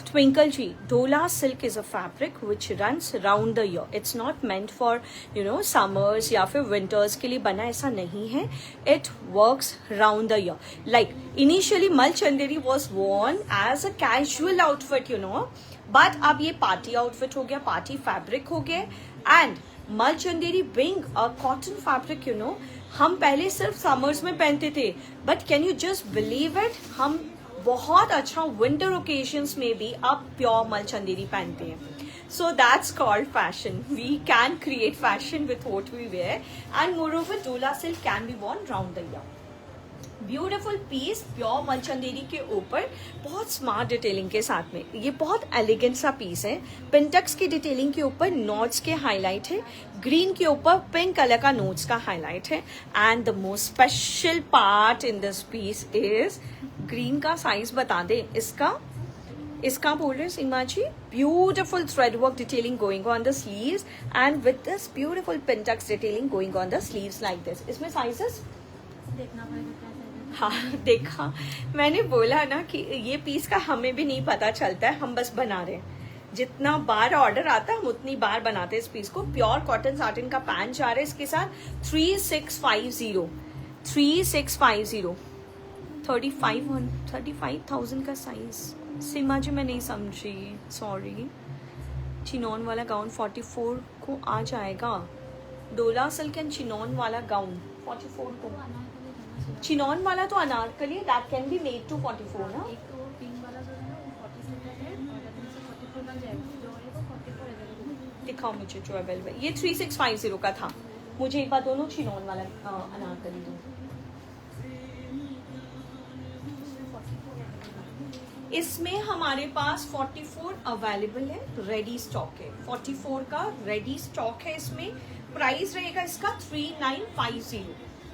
ट्विंकल जी, डोला silk is a fabric which runs round the year. It's not meant for summers या फिर विंटर्स के लिए बना, ऐसा नहीं है। It works round the year. Like initially मल Chanderi was worn as a casual outfit, but अब ये पार्टी आउटफिट हो गया, पार्टी फैब्रिक हो गया। एंड मल Chanderi being a cotton fabric, हम पहले सिर्फ समर्स में पहनते थे, but can you just believe it, हम बहुत अच्छा विंटर ओकेजन्स में भी अब प्योर मल चंदेरी पहनते हैं। So that's called fashion. We can create fashion with what we wear and moreover डोला silk can be worn round the year. Beautiful piece pure मल चंदेरी के ऊपर बहुत स्मार्ट डिटेलिंग के साथ में। ये बहुत एलिगेंट सा पीस है। पिंटक्स की डिटेलिंग के ऊपर नोट्स के हाईलाइट है, ग्रीन के ऊपर पिंक कलर का नोट्स का हाईलाइट है। And the most special part in this piece is green का साइज बता दे इसका बोल रहे Seema ji, beautiful thread work detailing going on the sleeves and with this beautiful pintucks detailing going on the sleeves like this. इसमें sizes देखना पड़ेगा। हाँ देखा, मैंने बोला ना कि ये पीस का हमें भी नहीं पता चलता है, हम बस बना रहे हैं। जितना बार ऑर्डर आता है हम उतनी बार बनाते हैं इस पीस को। प्योर कॉटन साटिन का पैंट जा रहा है इसके साथ 3650। 35,000 का साइज। सीमा जी मैं नहीं समझी, सॉरी। चिनॉन वाला गाउन 44 को आ जाएगा। डोला सिल्क एंड चिनॉन वाला गाउन 44 को। चिनॉन वाला तो Anarkali, that can be made to 44 ना। एक तो पिंक वाला जो है वो 42 का है और अभी से 44 बन जाएगा, जो है वो 44 अवेलेबल। दिखाओ मुझे जो अवेलेबल। ये 3650 का था। मुझे एक बार दोनों चिनॉन वाला अनारकली दो। इसमें हमारे पास 44 अवेलेबल है, रेडी स्टॉक है। 44 का रेडी स्टॉक है। इसमें प्राइस रहेगा इसका 3950।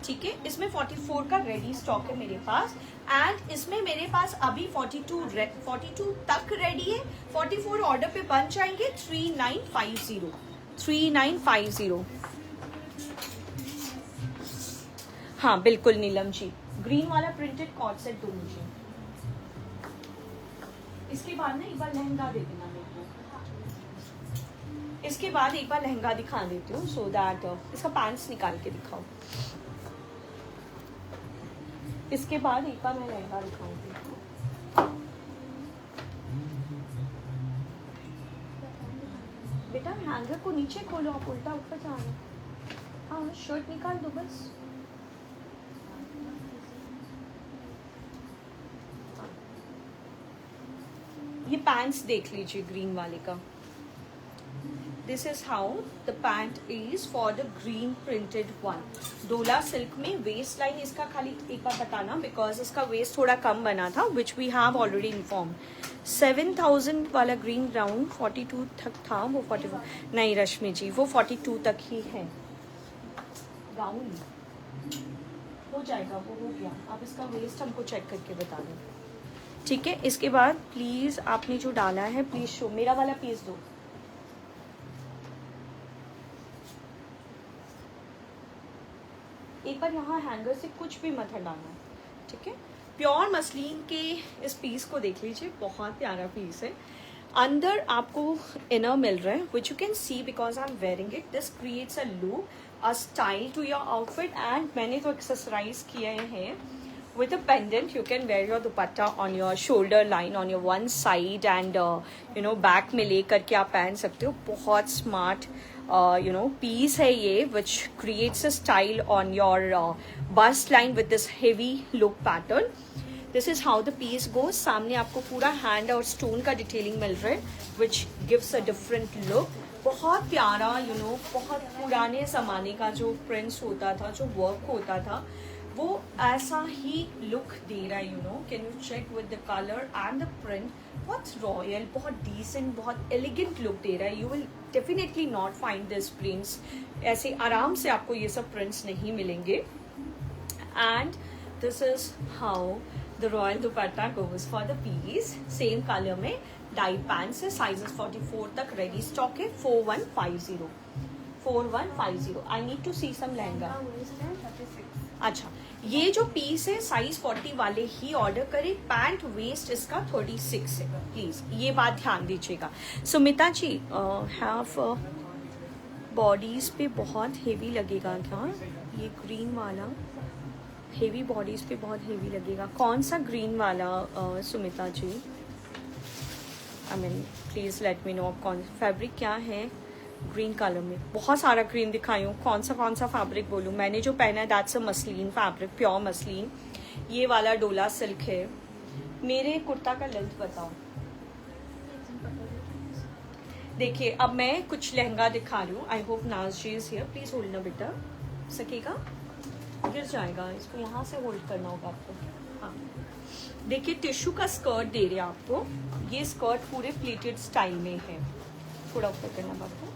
ठीक है, इसमें 44 का रेडी स्टॉक है मेरे पास। एंड इसमें मेरे पास अभी 42 तक रेडी है। 44 ऑर्डर पे बन जाएंगे 3950। 3950। हाँ बिल्कुल नीलम जी, ग्रीन वाला प्रिंटेड कॉर्ड सेट दो मुझे। इसके बाद ना एक बार लहंगा दे देना मेरे को। इसके बाद एक बार लहंगा दिखा देती हूँ, सो दैट इसका पैंट्स निकाल के दिखाओ। इसके बाद एक बार मैं लहंगा दिखाऊंगी। बेटा हैंगर को नीचे खोलो, आप उल्टा ऊपर जाना। हाँ शर्ट निकाल दो बस। ये पैंट्स देख लीजिए ग्रीन वाले का। This is how the pant is for the green printed one. डोला सिल्क में वेस्ट लाइन इसका खाली एक बार बताना, बिकॉज इसका वेस्ट थोड़ा कम बना था, which we have already inform. 7000 वाला ग्रीन ग्राउंड 42 तक था, वो 44 नहीं रश्मि जी, वो 42 तक ही है। गाउन हो जाएगा, वो हो गया। आप इसका वेस्ट हमको चेक करके बता दें, ठीक है। इसके बाद प्लीज आपने जो डाला है प्लीज शो, मेरा वाला पीस दो। एक बार यहाँ हैंगर से कुछ भी मत हटाना, ठीक है। प्योर मसलिन के इस पीस को देख लीजिए, बहुत प्यारा पीस है। अंदर आपको इनर मिल रहा है, which you can see because I am wearing it. This creates a look, a style to your outfit. And मैंने तो एक्सेसराइज किए हैं with a pendant. You can wear your dupatta on your shoulder line on your one side and you know back में ले करके आप पहन सकते हो। बहुत smart you know piece है ये, which creates a style on your bust line with this heavy look pattern. This is how the piece goes. सामने आपको पूरा hand और stone का detailing मिल रहा है, which gives a different look. बहुत प्यारा, you know, बहुत पुराने ज़माने का जो prints होता था, जो work होता था, वो ऐसा ही लुक दे रहा है। You know, can you check with the colour and the print, बहुत रॉयल, बहुत डिसेंट, बहुत एलिगेंट लुक दे रहा है। You will definitely not find this prints, ऐसे आराम से आपको ये सब प्रिंट्स नहीं मिलेंगे। And this is how the royal dupatta goes for the piece. Same colour में डाई पैंट्स है, साइजेस 44 तक रेडी स्टॉक है। 4150 4150। आई नीड टू सी सम लहंगा। अच्छा, ये जो पीस है साइज 40 वाले ही ऑर्डर करें। पैंट वेस्ट इसका 36 है, प्लीज ये बात ध्यान दीजिएगा। सुमिता जी, हैव बॉडीज पे बहुत हेवी लगेगा क्या? ये ग्रीन वाला हेवी बॉडीज पे बहुत हेवी लगेगा। कौन सा ग्रीन वाला Sumita ji? I mean please let me know कौन फैब्रिक क्या है। ग्रीन कलर में बहुत सारा ग्रीन दिखाई हूँ, कौन सा फैब्रिक बोलूँ? मैंने जो पहना है that's a muslin fabric, pure muslin. ये वाला डोला सिल्क है। मेरे कुर्ता का लेंथ बताओ। देखिए, अब मैं कुछ लहंगा दिखा रही हूँ। आई होप नाज जी इज हियर, प्लीज होल्ड ना बेटा। सकेगा? गिर जाएगा, इसको यहाँ से होल्ड करना होगा आपको। हाँ, देखिए टिश्यू का स्कर्ट दे रहे हैं आपको। ये स्कर्ट पूरे प्लेटेड स्टाइल में है, थोड़ा ऊपर करना बाबू।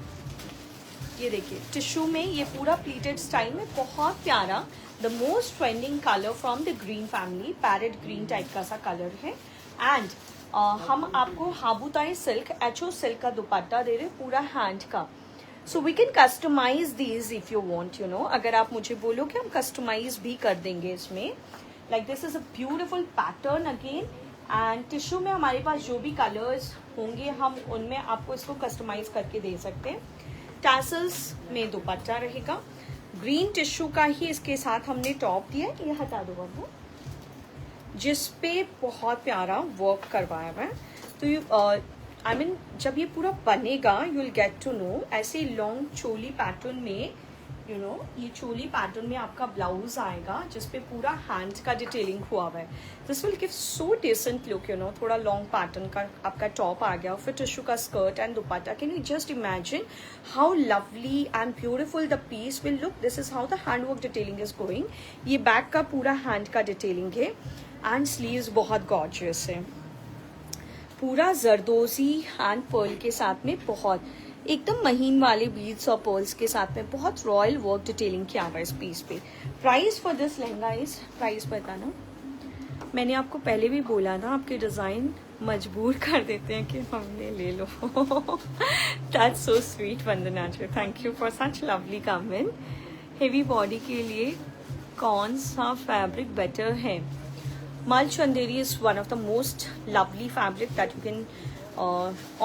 ये देखिए टिश्यू में ये पूरा प्लीटेड स्टाइल में, बहुत प्यारा। The most trending colour from the green family, parrot green type का सा कलर है। एंड हम आपको हाबूताई सिल्क, एचओ सिल्क का दुपट्टा दे रहे, पूरा हैंड का। So we can customise these if you want, you know. अगर आप मुझे बोलो कि हम कस्टमाइज भी कर देंगे इसमें। Like this is a beautiful pattern again. And tissue में हमारे पास जो भी कलर्स होंगे हम उनमें आपको इसको कस्टमाइज करके दे सकते हैं। टैसल्स में दुपट्टा रहेगा, ग्रीन टिश्यू का ही इसके साथ हमने टॉप दिया है। ये हटा दो बाबू, जिस पे बहुत प्यारा वर्क करवाया हुआ है। तो यू आई मीन जब ये पूरा बनेगा you will get to know. ऐसे लॉन्ग चोली पैटर्न में, यू नो, ये चोली पैटर्न में आपका ब्लाउज आएगा जिसपे पूरा हैंड का डिटेलिंग हुआ हुआ है। This will give so decent look, you know. थोड़ा लॉन्ग पैटर्न का आपका टॉप आ गया, फिर टिश्यू का skirt and dupatta. Can you just imagine how lovely and beautiful the piece will look. This is how the hand work detailing is going. ये back का पूरा हैंड का डिटेलिंग है। एंड स्लीव्स बहुत गॉर्जियस है, पूरा जरदोजी हैंड पर्ल के साथ में, बहुत एकदम महीन वाले बीड्स और पर्ल्स के साथ में, बहुत रॉयल वर्क डिटेलिंग किया हुआ है इस पीस पे। Price for this lehenga is, price बताना। मैंने आपको पहले भी बोला था, आपके डिज़ाइन मजबूर कर देते हैं कि हमने ले लो। That's so sweet Vandana ji, thank you for such lovely comment. Heavy body के लिए कौन सा फैब्रिक बेटर है? मल Chanderi is one of the most lovely fabric that you can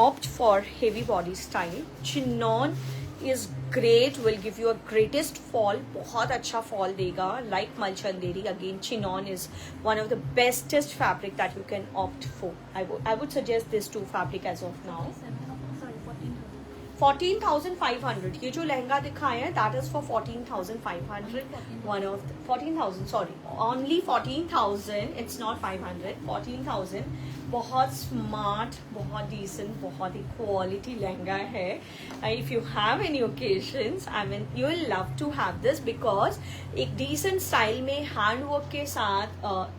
opt for heavy body style. Chinon is great, will give you a greatest fall, बहुत अच्छा fall देगा like मल Chanderi. Again, chinon is one of the bestest fabric that you can opt for. I would suggest this two fabric as of now. 14,500. ये जो लहंगा दिखाया है that is for 14,500. One of 14,000, sorry, only 14,000. It's not 500. 14,000. बहुत smart, बहुत decent, बहुत ही quality lehenga है. If you have any occasions, I mean you will love to have this, because एक decent style में हैंडवर्क के साथ,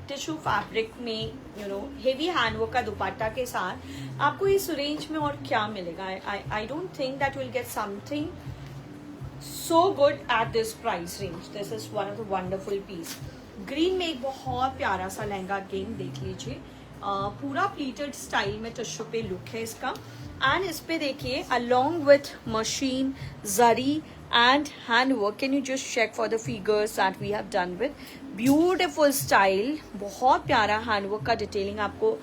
टिश्यू फैब्रिक में, you know, heavy handwork का दुपट्टा के साथ आपको इस रेंज में और क्या मिलेगा. I don't think that will get something so good at this price range. This is one of the wonderful piece. Green में एक बहुत प्यारा सा लहंगा अगेन देख लीजिए. पूरा प्लीटेड स्टाइल में टिश्यू पे लुक है इसका. एंड इस पे देखिए along with machine, zari and hand work. Can you just check for the figures that we have done with. Beautiful style, बहुत प्यारा हैंड वर्क का डिटेलिंग आपको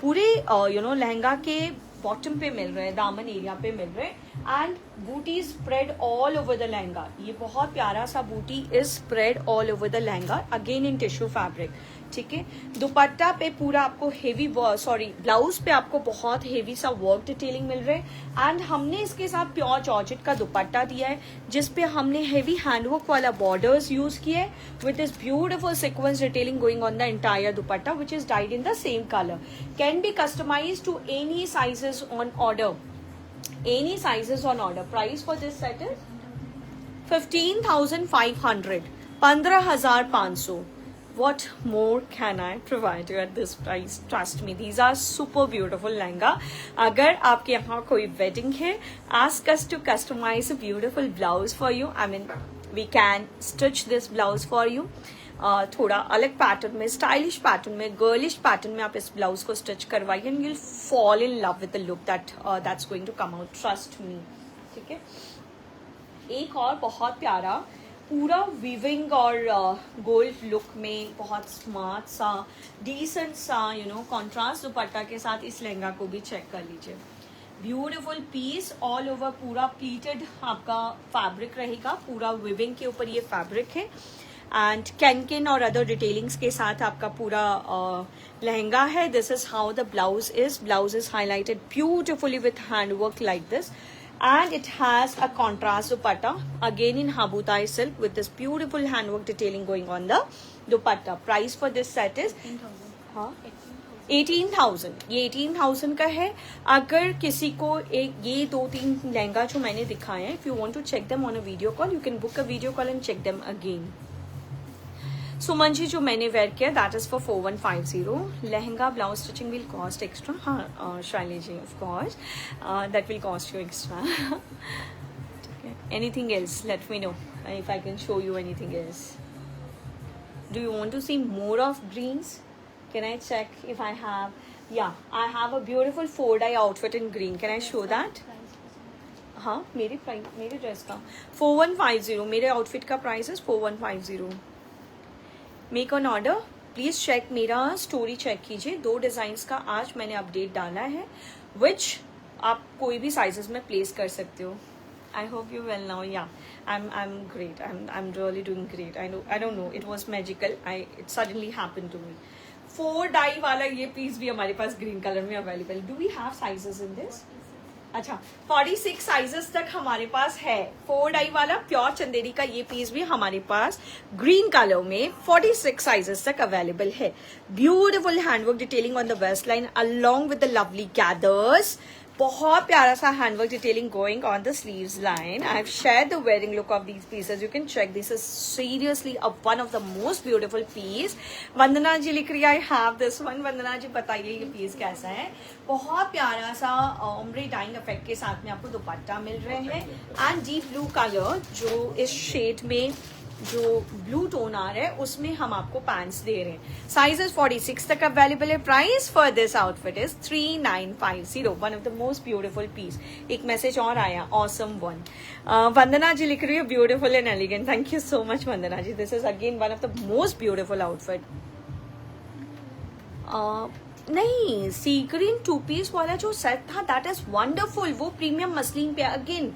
पूरे यू नो लहंगा के बॉटम पे मिल रहे हैं, दामन एरिया पे मिल रहे हैं. एंड बूटी spread all over the lehenga. ये बहुत प्यारा सा बूटी is spread all over the lehenga, again in tissue fabric. ठीक है. दुपट्टा पे पूरा आपको हेवी, सॉरी ब्लाउज पे आपको बहुत हेवी सा वर्क डिटेलिंग मिल रहा है. एंड हमने इसके साथ प्योर जॉर्जेट का दुपट्टा दिया है, जिसपे हमने हेवी हैंडवर्क वाला बॉर्डर्स यूज किए है with this beautiful sequence detailing going on the entire dupatta, which is dyed in the same colour. Can be customise to any sizes on order. Any sizes on order. Price for this set is 15,500. 15,500. What more can I provide you at this price? Trust me, these are super beautiful lehenga. अगर आपके यहाँ कोई wedding है, ask us to customize a beautiful blouse for you. I mean, we can stitch this blouse for you. थोड़ा अलग pattern में, stylish pattern में, girlish pattern में आप इस ब्लाउज को स्टिच करवाइए and you will fall in love with the look that's going to come out. Trust me. ठीक है. एक और बहुत प्यारा पूरा वीविंग और गोल्ड लुक में बहुत स्मार्ट सा, डिसेंट सा, यू नो, कॉन्ट्रास्ट दुपट्टा के साथ इस लहंगा को भी चेक कर लीजिए. ब्यूटिफुल पीस ऑल ओवर, पूरा प्लीटेड आपका फैब्रिक रहेगा, पूरा वीविंग के ऊपर ये फैब्रिक है. एंड कैनकिन और अदर डिटेलिंग्स के साथ आपका पूरा लहंगा है. This is how the blouse is. Blouse is highlighted beautifully with handwork like this, and it has a contrast dupatta again in habutai silk with this beautiful handwork detailing going on the dupatta. Price for this set is 18,000. ये 18,000 का है. अगर किसी को एक ये 2-3 लहंगा जो मैंने दिखाए हैं, if you want to check them on a video call, you can book a video call and check them again. Suman ji जो मैंने वेयर किया that is for 4150. Lehenga blouse stitching will cost extra. हाँ Shaily ji, of course that will cost you extra. Anything else let me know if I can show you anything else. Do you want to see more of greens? Can I check if I have? Yeah I have a beautiful 4-dye outfit in green. Can I show that? हाँ, मेरे dress का 4150. मेरे outfit का price is 4150. Make on order. Please check मेरा story check कीजिए. 2 designs का आज मैंने अपडेट डाला है, विच आप कोई भी साइजेस में प्लेस कर सकते हो. I hope you well now. Yeah I am great. I am really doing great. I don't know, it was magical. It suddenly happened to me. 4-dye वाला ये पीस भी हमारे पास ग्रीन कलर में available. Do we have sizes in this? अच्छा, 46 sizes तक हमारे पास है. 4-dye वाला प्योर चंदेरी का ये पीस भी हमारे पास ग्रीन कलर में 46 साइजेस तक अवेलेबल है. Beautiful handwork detailing on the waist line along with the lovely gathers. बहुत प्यारा सा handwork detailing going on the sleeves line. I have shared the wearing look of these pieces. You can check. This is seriously one of the most beautiful piece. Vandana ji लिख रही है I have this one. Vandana ji बताइए ये piece कैसा है. बहुत प्यारा सा ओम्ब्रे डाइंग इफेक्ट के साथ में आपको दुपट्टा मिल रहे हैं. एंड डीप ब्लू कलर जो इस शेड में जो ब्लू टोन आ रहा है उसमें हम आपको पैंट्स दे रहे हैं. साइजेस 46 तक अवेलेबल है. Price for this outfit is 3950. One of the most beautiful piece. एक मैसेज और आया, ऑसम वन. वंदना जी लिख रही है beautiful and elegant. Thank you so much Vandana ji. This is again one of the most beautiful outfit. नहीं, see green 2 piece वाला जो set था दैट इज वंडरफुल. वो प्रीमियम मसलिन पे अगेन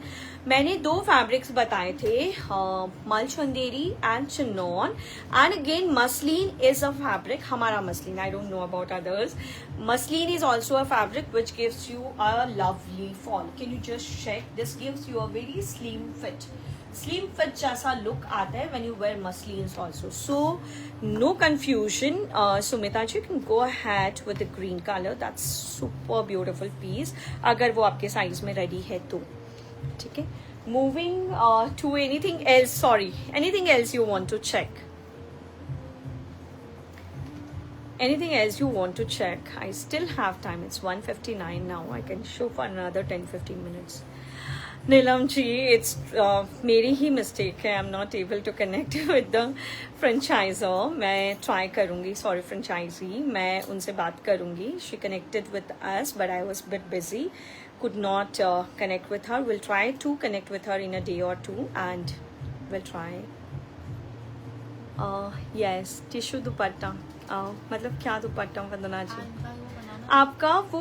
मैंने 2 फैब्रिक्स बताए थे, mul Chanderi and chinon. And again muslin is a fabric. हमारा muslin, I don't know about others. Muslin is also a fabric which gives you a lovely fall. Can you just check? This gives you a very slim fit. Slim fit जैसा look आता है when you wear muslins also. So no confusion, Sumita ji can go ahead with the green colour. That's super beautiful piece अगर वो आपके size में ready है तो. ठीक है, moving to anything else. Sorry, anything else you want to check? Anything else you want to check? I still have time. It's 1:59 now. I can show for another 10-15 minutes. Neelam ji, it's मेरी ही mistake है. I'm not able to connect with the franchisor. मैं try करूँगी. Sorry franchisee. मैं उनसे बात करूँगी. She connected with us, but I was a bit busy. Could not connect with her. We'll try to connect with her in a day or two, and we'll try. Yes, tissue दुपट्टा. मतलब क्या दुपट्टा वंदना जी? आपका वो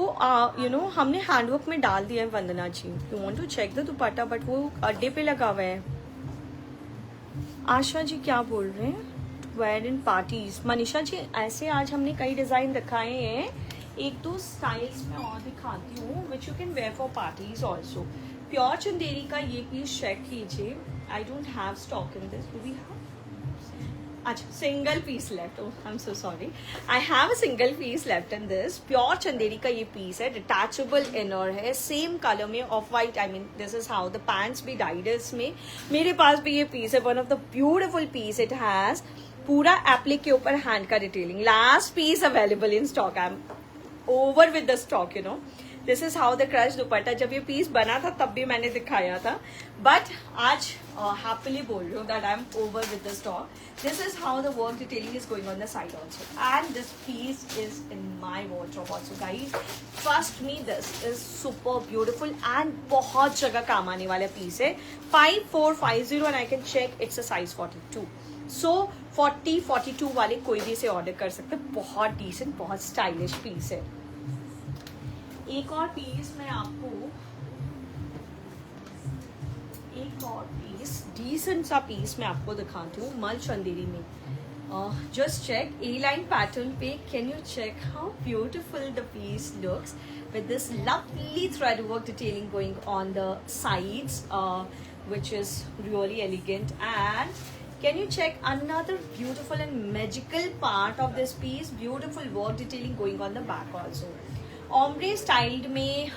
हमने handwork में डाल दिया है Vandana ji. You want to check the dupatta, but वो अड्डे पे लगा हुआ है. आशा जी क्या बोल रहे हैं? Wear in parties. Manisha ji, ऐसे आज हमने कई डिजाइन दिखाए हैं. एक दो स्टाइल्स में और दिखाती हूँ which you can wear for parties also. Pure Chanderi का ये पीस चेक कीजिए. I don't have stock in this. Do we have? अच्छा, single piece left. I am so sorry. I have a single piece left in this. Pure Chanderi का ये piece है. Detachable inner है, same colour में, off white. I mean this is how the pants भी dyed इसमें. मेरे पास भी ये पीस है. One of the beautiful piece. It has पूरा एप्लिक के ऊपर हैंड का detailing. Last piece available in stock. I am over with the stock, you know. This is how the crush dupatta. जब ये पीस बना था तब भी मैंने दिखाया था, बट आज हैप्पीली बोल रही हूँ that I am over with the stock. This is how the work detailing is going on the side also, and this piece is in my wardrobe also guys. Trust me, this is super beautiful and बहुत जगह काम आने वाला piece है. 5450 and I can check it's a size 42. So 40-42 वाले कोई भी इसे ऑर्डर कर सकते. बहुत डिसेंट, बहुत स्टाइलिश पीस है. एक और पीस मैं आपको, एक और पीस डिसेंट सा पीस मैं आपको दिखाती हूँ मल चंदेरी में. Just check a line pattern पे. Can you check how beautiful the piece looks with this lovely thread work detailing going on the sides, which is really elegant. And can you check another beautiful and magical part of this piece? Beautiful work detailing going on the back also. Ombre styled में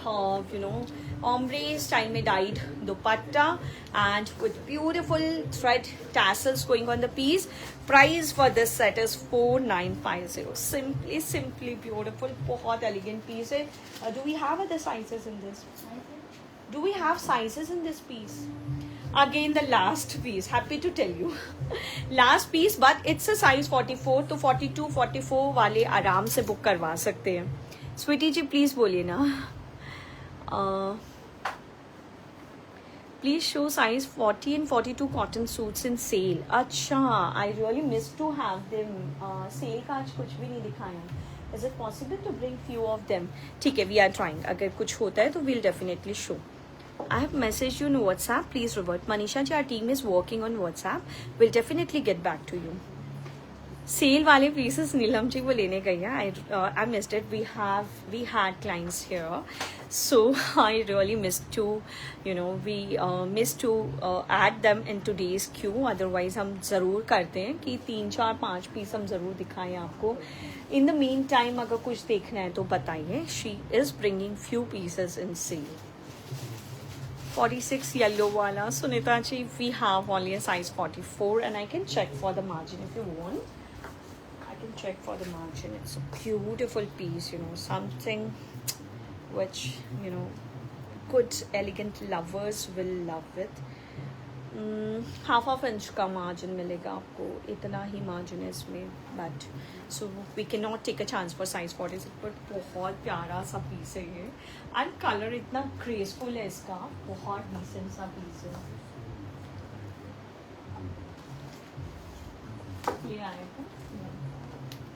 ombre style में dyed dupatta and with beautiful thread tassels going on the piece. Price for this set is 4950. Simply beautiful. बहुत elegant piece है. Do we have other sizes in this? Do we have sizes in this piece? Again the last piece. Happy to tell you. Last piece, but it's a size 44. तो 42-44 वाले आराम से book करवा सकते हैं. स्वीटी जी please बोलिए ना. Please show size 40 and 42 cotton suits in sale. अच्छा, I really miss to have them. Sale का आज कुछ भी नहीं दिखाया. Is it possible to bring few of them? ठीक है, वी आर ट्राइंग. अगर कुछ होता है तो we'll definitely show. I have messaged you on WhatsApp. Please revert. Manisha ji, our team is working on WhatsApp. We'll definitely get back to you. Sale वाले pieces Neelam ji वो लेने गई है. I missed it. We had clients here, so I really missed to missed to add them in today's queue. Otherwise हम ज़रूर करते हैं कि 3-4-5 पीस हम ज़रूर दिखाएं आपको. In the meantime अगर कुछ देखना है तो बताइए. She is bringing few pieces in sale. 46 yellow wala. Sunita ji, we have only a size 44 and I can check for the margin if you want. I can check for the margin. It's a beautiful piece, something which, good elegant lovers will love it. Half inch का margin मिलेगा आपको. इतना ही margin है इसमें, but so we can not take a chance for size 46. But बहुत प्यारा सा पीस है ये, एंड कलर इतना ग्रेसफुल है इसका. बहुत डिसेंट सा पीस है. ये आएगा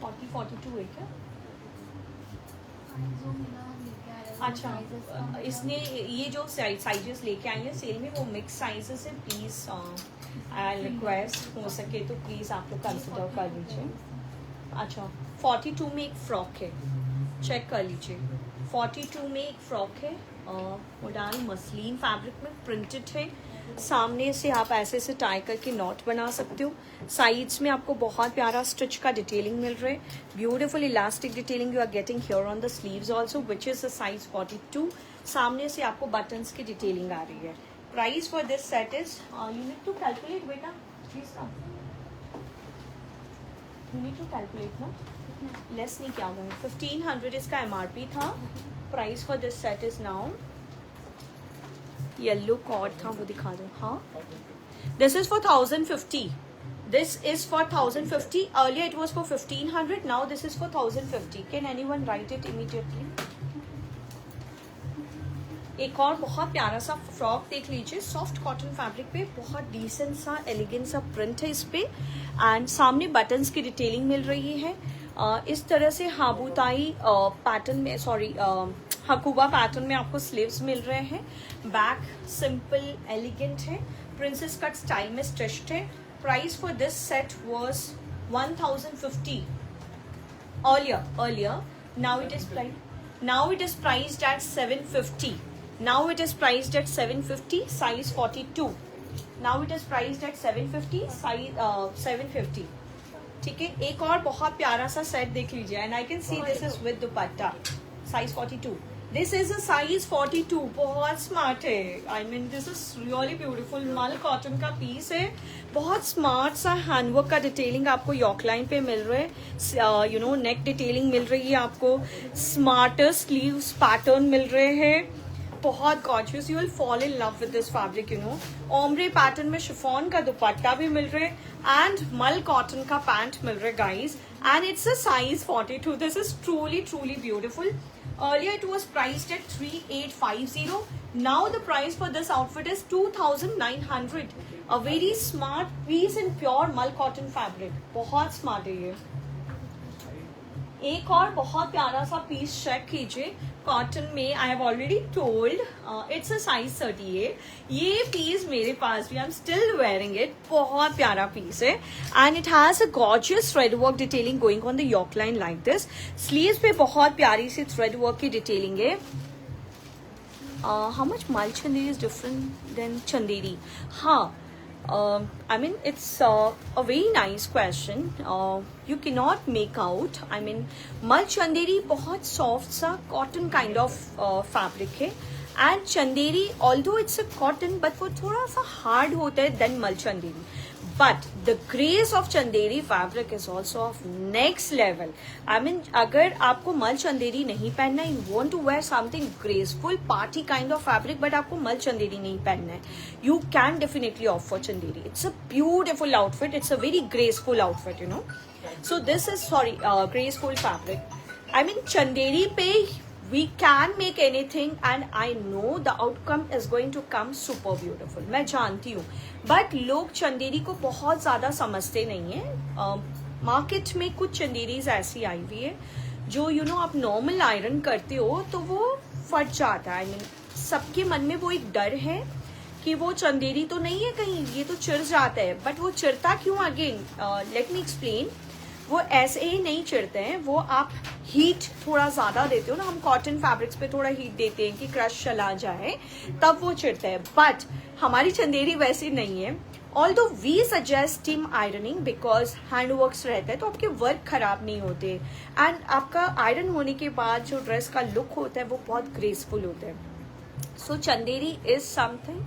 40-42 है क्या? अच्छा, इसने ये जो साइजेस लेके आएंगे सेल में वो मिक्स साइजेस है. प्लीज़ आई रिक्वेस्ट हो सके तो प्लीज़ आप लोग कंसिडर कर लीजिए. अच्छा, 42 में एक फ्रॉक है, चेक कर लीजिए. 42 में एक फ्रॉक है, मोडाल मसलिन फैब्रिक में प्रिंटेड है. सामने से आप ऐसे से टाई करके नॉट बना सकते हो। साइड्स में आपको बहुत प्यारा स्टिच का डिटेलिंग मिल रहा है, beautiful elastic detailing you are getting here on the sleeves also which is a size 42। सामने से आपको बटन्स की डिटेलिंग आ रही है। Price for this set is you need to calculate बेटा, please come, you need to calculate ना, less नहीं क्या हुआ है। 1500 इसका MRP था। Price for this set is now, yellow cord था वो दिखा दो। हाँ, this is for 1050, this is for 1050, earlier it was for 1500, now this is for 1050। Can anyone write it immediately? एक और बहुत प्यारा सा फ्रॉक देख लीजिए, सॉफ्ट कॉटन फैब्रिक पे, बहुत डिसेंट सा एलिगेंट सा प्रिंट है इस पे, एंड सामने बटन्स की डिटेलिंग मिल रही है। इस तरह से हाबूताई पैटर्न में, सॉरी हकूबा पैटर्न में आपको स्लीव्स मिल रहे हैं। बैक सिंपल एलिगेंट है, प्रिंसेस कट स्टाइल में स्टिच्ड है। Price for this set was 1050 earlier. Now it is priced at 750. Now it is priced at 750, size 42. Now it is priced at 750, size 750. ठीक है, एक और बहुत प्यारा सा सेट देख लीजिए, and I can see this is with dupatta, size 42। This is a size 42, बहुत स्मार्ट है। आई mean this is really beautiful, मल कॉटन का पीस है, बहुत स्मार्ट सा हैंडवर्क का डिटेलिंग आपको यॉक लाइन पे मिल रहा है, यू नो नेक डिटेलिंग मिल रही है आपको, स्मार्टर स्लीव्स पैटर्न मिल रहे हैं, बहुत gorgeous. You will fall in love with this fabric, you know. Ombre pattern में शिफॉन का दुपट्टा भी मिल रहा है एंड मल कॉटन का पैंट मिल रहा है guys, and it's a size 42। This is truly beautiful. Earlier it was priced at 3850. Now the price for this outfit is 2900. A very smart piece in pure mul cotton fabric. बहुत smart है ये। एक और बहुत प्यारा सा piece check कीजिए, cotton में। I have already told it's a size 38। ये पीस मेरे पास भी, I am still wearing it, बहुत प्यारा पीस है, and it has a gorgeous thread work detailing going on the yoke line like this. Sleeves पे बहुत प्यारी सी थ्रेड वर्क की डिटेलिंग है। How much mul Chanderi is different than Chanderi? हाँ, I mean, it's a very nice question. You cannot make out. I mean, मल चंदेरी बहुत soft सा cotton kind of fabric है, and Chanderi although it's a cotton but वो थोड़ा सा hard होता है than मल Chanderi. But the grace of Chanderi fabric is also of next level. I mean, अगर आपको मल चंदेरी नहीं पहनना है, you want to wear something graceful, party kind of fabric, but आपको मल चंदेरी नहीं पहनना है, you can definitely opt for Chanderi. It's a beautiful outfit. It's a very graceful outfit, you know. So this is graceful fabric. I mean, Chanderi पे we can make anything, and I know the outcome is going to come super beautiful. मैं जानती हूँ, but लोग चंदेरी को बहुत ज़्यादा समझते नहीं है। मार्केट में कुछ चंदेरीज ऐसी आई हुई है जो आप नॉर्मल आयरन करते हो तो वो फट जाता है। I mean, सबके मन में वो एक डर है कि वो चंदेरी तो नहीं है कहीं, ये तो चिर जाता है, बट वो चिरता क्यों? Again let me explain. वो ऐसे ही नहीं चिरते हैं, वो आप हीट थोड़ा ज़्यादा देते हो ना, हम कॉटन फैब्रिक्स पे थोड़ा हीट देते हैं कि क्रश चला जाए, तब वो चिरते हैं, बट हमारी चंदेरी वैसी नहीं है। Although we suggest steam ironing because hand works रहता है तो आपके वर्क खराब नहीं होते, एंड आपका आयरन होने के बाद जो ड्रेस का लुक होता है वो बहुत ग्रेसफुल होता है। So Chanderi is something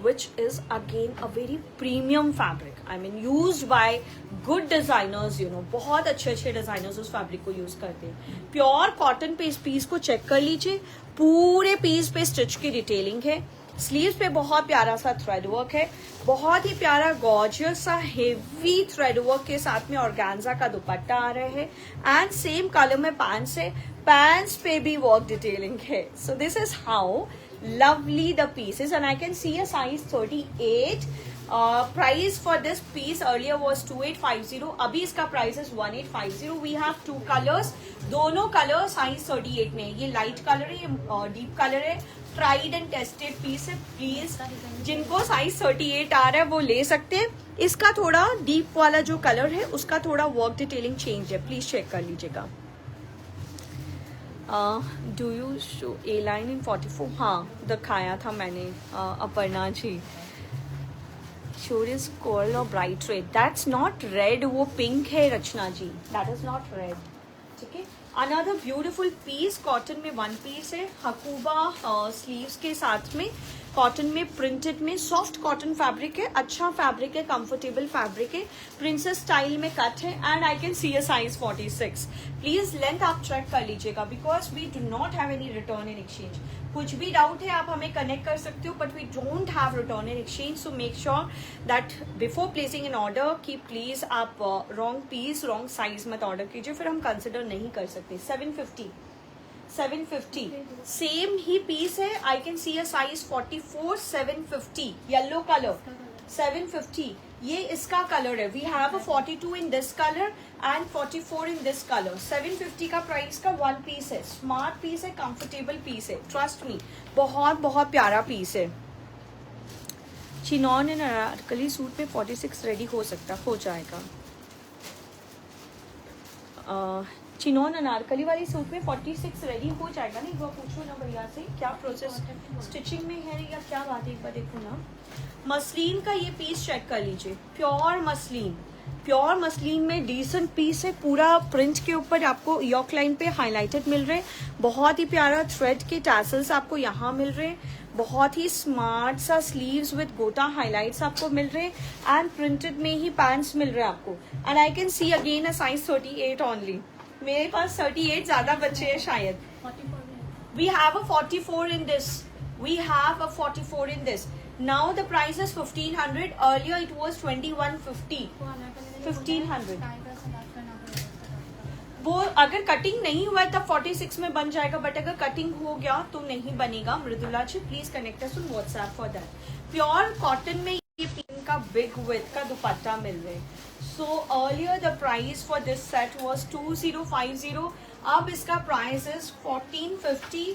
which is again a very premium fabric. I mean, used by good designers, you know, बहुत अच्छे डिजाइनर्स उस फैब्रिक को यूज करते हैं। प्योर कॉटन पे इस पीस को चेक कर लीजिए, पूरे पीस पे स्टिच की डिटेलिंग है, स्लीव्स पे बहुत प्यारा सा थ्रेड वर्क है, बहुत ही प्यारा गॉर्जियस सा हेवी थ्रेड वर्क के साथ में ऑर्गेन्जा का दुपट्टा आ रहा है, एंड सेम कलर में पैंट्स है, पैंट्स पे भी वर्क डिटेलिंग है। सो this is how lovely the pieces, and I can see a size 38. Price for this piece earlier was 2850. अभी इसका price is 1850. We have two colors. दोनों color size 38 में, ये light color है, ये deep color है। Tried and tested piece है, please जिनको size 38 आ रहा है वो ले सकते हैं। इसका थोड़ा deep वाला जो color है उसका थोड़ा work detailing change है, please check कर लीजिएगा। Do you show A line in 44? हाँ, दिखाया था मैंने Aparna ji. Sure is coral और bright red, that's not red, वो पिंक है रचना जी, दैट इज नॉट रेड, ठीक है। अनदर ब्यूटीफुल पीस, कॉटन में वन पीस है, हकूबा स्लीव्स के साथ में, कॉटन में प्रिंटेड में, सॉफ्ट कॉटन फैब्रिक है, अच्छा फैब्रिक है, कंफर्टेबल फैब्रिक है, प्रिंसेस स्टाइल में कट है, and I can see a size 46। Please length आप चेक कर लीजिएगा, because we do not have any return in exchange. कुछ भी डाउट है आप हमें कनेक्ट कर सकते हो, but we don't have return in exchange, so make sure that before placing an order कि प्लीज आप रॉन्ग पीस रॉन्ग साइज मत ऑर्डर कीजिए, फिर हम कंसिडर नहीं कर सकते। 750 सेम ही पीस है, I can see a size 44, 750 yellow colour, 750 ये इसका कलर है। We have a 42 in this colour and 44 in this colour. 750 का प्राइस का वन पीस है, स्मार्ट पीस है, कंफर्टेबल पीस है, ट्रस्ट मी, बहुत बहुत प्यारा पीस है। चिनॉन एंड अनारकली सूट में 46 रेडी हो सकता, हो जाएगा। चिनॉन अनारकली वाली सूट में 46 रेडी हो जाएगा। नहीं वो पूछो ना भैया से क्या प्रोसेस स्टिचिंग में है या क्या बात है, एक बार देखो ना। मसलिन का ये पीस चेक कर लीजिए, प्योर मसलिन, प्योर मसलिन में डिसेंट पीस है, पूरा प्रिंट के ऊपर आपको यॉक लाइन पे हाईलाइटेड मिल रहे, बहुत ही प्यारा थ्रेड के टैसल्स आपको यहाँ मिल रहे, बहुत ही स्मार्ट सा स्लीव्स विद गोटा हाईलाइट्स आपको मिल रहे, एंड प्रिंटेड में ही पैंट्स मिल रहे आपको। And I can see again a size 38 only, मेरे पास 38 ज्यादा बच्चे हैं शायद। We have a 44 in this. We have a 44 in this. Now the price is 1500. Earlier it was 2150. 1500. वो अगर कटिंग नहीं हुआ है तब 46 में बन जाएगा, बट अगर कटिंग हो गया तो नहीं बनेगा। Mridula ji please connect us on WhatsApp for that. Pure cotton में ये पिंक का बिग विथ का दुपट्टा मिल रहा है। So earlier the price for this set was 2050, अब इसका price is 1450,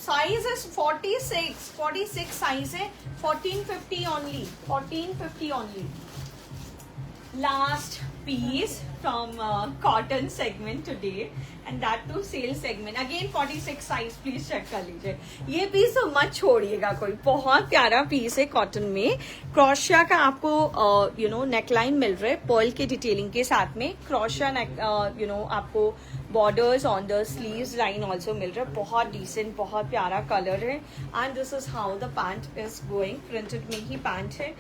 size is 46 size है, 1450 only, 1450 only. Last piece from cotton segment today, and that too sale segment, again 46 size, please check कर लीजिए। ये piece तो मत छोड़िएगा कोई, बहुत प्यारा पीस है कॉटन में। क्रोशिया का आपको नेकलाइन मिल रहा है, पर्ल के डिटेलिंग के साथ में, क्रोशिया नेक आपको borders on the sleeves line also मिल रहा है, बहुत डिसेंट, बहुत प्यारा कलर है, and this is how the pant is going, printed में ही पैंट है।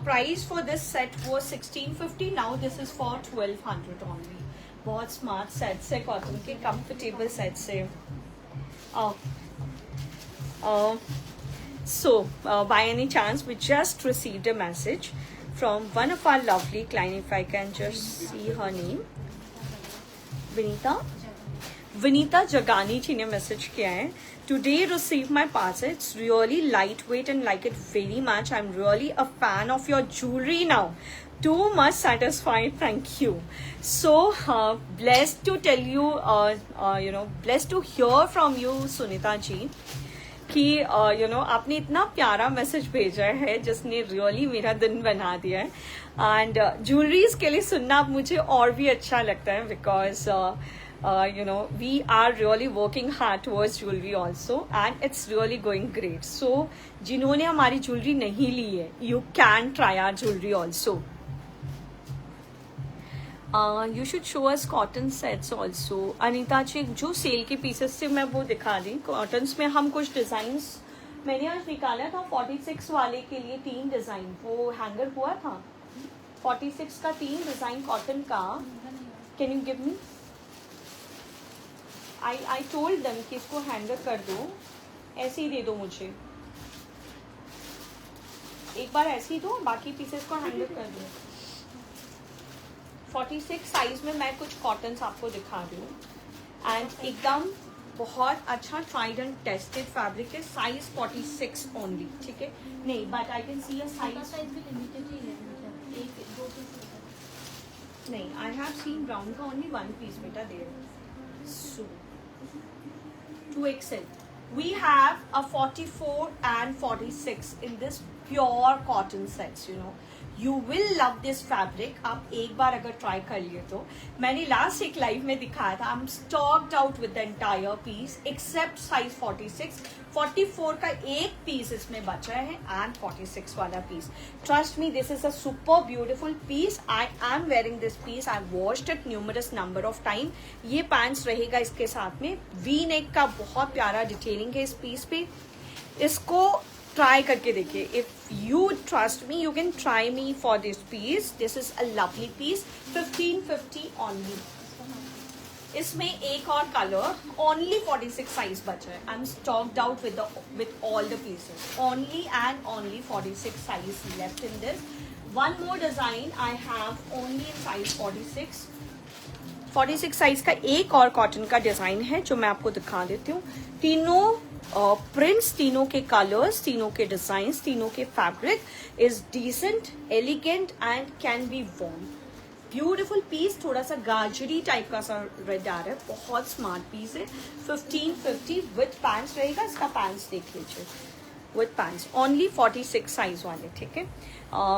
प्राइस फॉर दिस सेट वो 1650, now this is for 1200 only. बहुत स्मार्ट सेट्स है कॉटन के, कंफर्टेबल सेट्स है। So by any chance we just received a message from one of our lovely client, if I can just see her name, Vinita Jagani ji ने message किया है, today receive my parcel, it's really light weight and like it very much, I am really a fan of your jewellery now, too much satisfied, thank you. So blessed to tell you, blessed to hear from you Sunita ji कि आपने इतना प्यारा message भेजा है जिसने really मेरा दिन बना दिया है, एंड ज्वेलरीज के लिए सुनना अब मुझे और भी अच्छा लगता है, because we are really working hard towards jewelry also, and it's really going great. So जिन्होंने हमारी ज्वेलरी नहीं ली है, you can try our jewelry also. You should show us cotton sets also. Anita जी जो सेल के पीसेस से मैं वो दिखा दी, कॉटन्स में हम कुछ डिजाइन्स मैंने आज निकाला था 46 वाले के लिए, 3 डिजाइन वो हैंगर हुआ था, 46 का 3 डिजाइन कॉटन का। Can you give me? I told them कि इसको हैंगर कर दो, ऐसे ही दे दो मुझे, एक बार ऐसे ही दो, बाकी पीसेस को हैंगर कर दो। 46 साइज में मैं कुछ कॉटन्स आपको दिखा रही हूँ, एंड एकदम बहुत अच्छा ट्राइड एंड टेस्टेड फैब्रिक है, साइज 46 ओनली, ठीक है। नहीं but I can see a size भी लिमिटेड ही है, मतलब 1-2 पीस नहीं, आई हैव सीन ब्राउन का ओनली 1 पीस बेटा दे रहे, सो 2XL. We have a 44 and 46 in this pure cotton sets, you will love this fabric. आप एक बार अगर ट्राई कर लिए तो, मैंने लास्ट एक लाइव में दिखाया था, I am stocked out with the entire piece except size 46। 44 का एक पीस इसमें बचा है एंड 46 वाला piece. Trust me, this is a super beautiful piece. I am wearing this piece, I washed it numerous number of time. ये pants रहेगा इसके साथ में। वी नेक का बहुत प्यारा डिटेलिंग है इस पीस पे। इसको ट्राई करके देखिए। If you trust me, you can try me for this piece. This is a lovely piece. 1550 only. इसमें एक और कलर, ओनली 46 साइज बचा है। I am stocked out with all the pieces. Only and only 46 size left in this. One more design I have only in size 46। 46 size का एक और cotton का design है जो मैं आपको दिखा देती हूँ। तीनों प्रिंट्स, तीनों के कलर्स, तीनों के डिजाइन, तीनों के fabric is decent, elegant and can be worn. Beautiful piece, थोड़ा सा गाजरी टाइप का सा रेड आ रहा है, बहुत स्मार्ट पीस है। 1550 विथ पैंट्स रहेगा। इसका पैंट्स देख लीजिए, विथ पैंट्स ओनली 46 साइज वाले, ठीक है।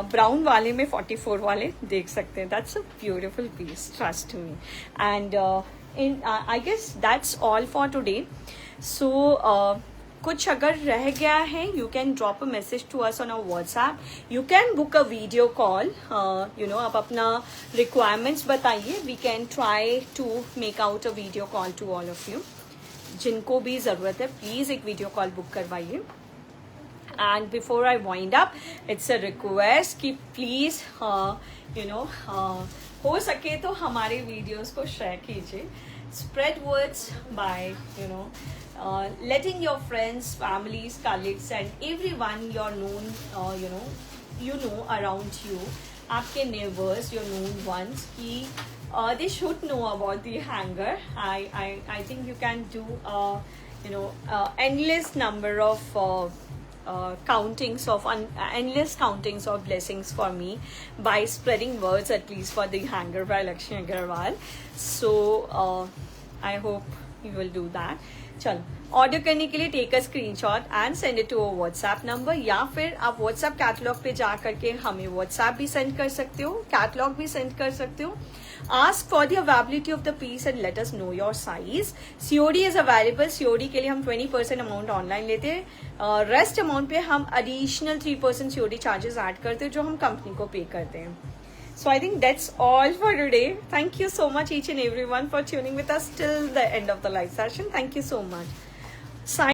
ब्राउन वाले में 44 वाले देख सकते हैं। That's a beautiful piece, trust me. And in I guess that's all for today. So कुछ अगर रह गया है, you can drop a message to us on our WhatsApp, you can book a video call. You know, आप अपना requirements बताइए, we can try to make out a video call to all of you. जिनको भी ज़रूरत है please एक video call book करवाइए। And before I wind up, it's a request कि प्लीज़ यू नो हो सके तो हमारे वीडियोस को शेयर कीजिए। Spread words by you know letting your friends, families, colleagues and everyone you know around you, आपके neighbors, your known ones, कि they should know about the hanger. I think you can do endless number of endless countings of blessings for me by spreading words, at least for the hanger by Lakshmi Agarwal. So I hope you will do that. चलो, order करने के लिए take a screenshot and send it to our WhatsApp number, या फिर आप WhatsApp catalogue पे जा करके हमें व्हाट्सएप भी सेंड कर सकते हो, कैटलॉग भी सेंड कर सकते हो। Ask for the availability of the piece and let us know your size. COD is available. COD के लिए हम 20% अमाउंट ऑनलाइन लेते हैं, रेस्ट अमाउंट पे हम एडिशनल 3% सीओडी चार्जेस ऐड करते हैं जो हम कंपनी को पे करते हैं। So I think that's all for today. Thank you so much each and everyone for tuning with us till the end of the live session. Thank you so much. Sign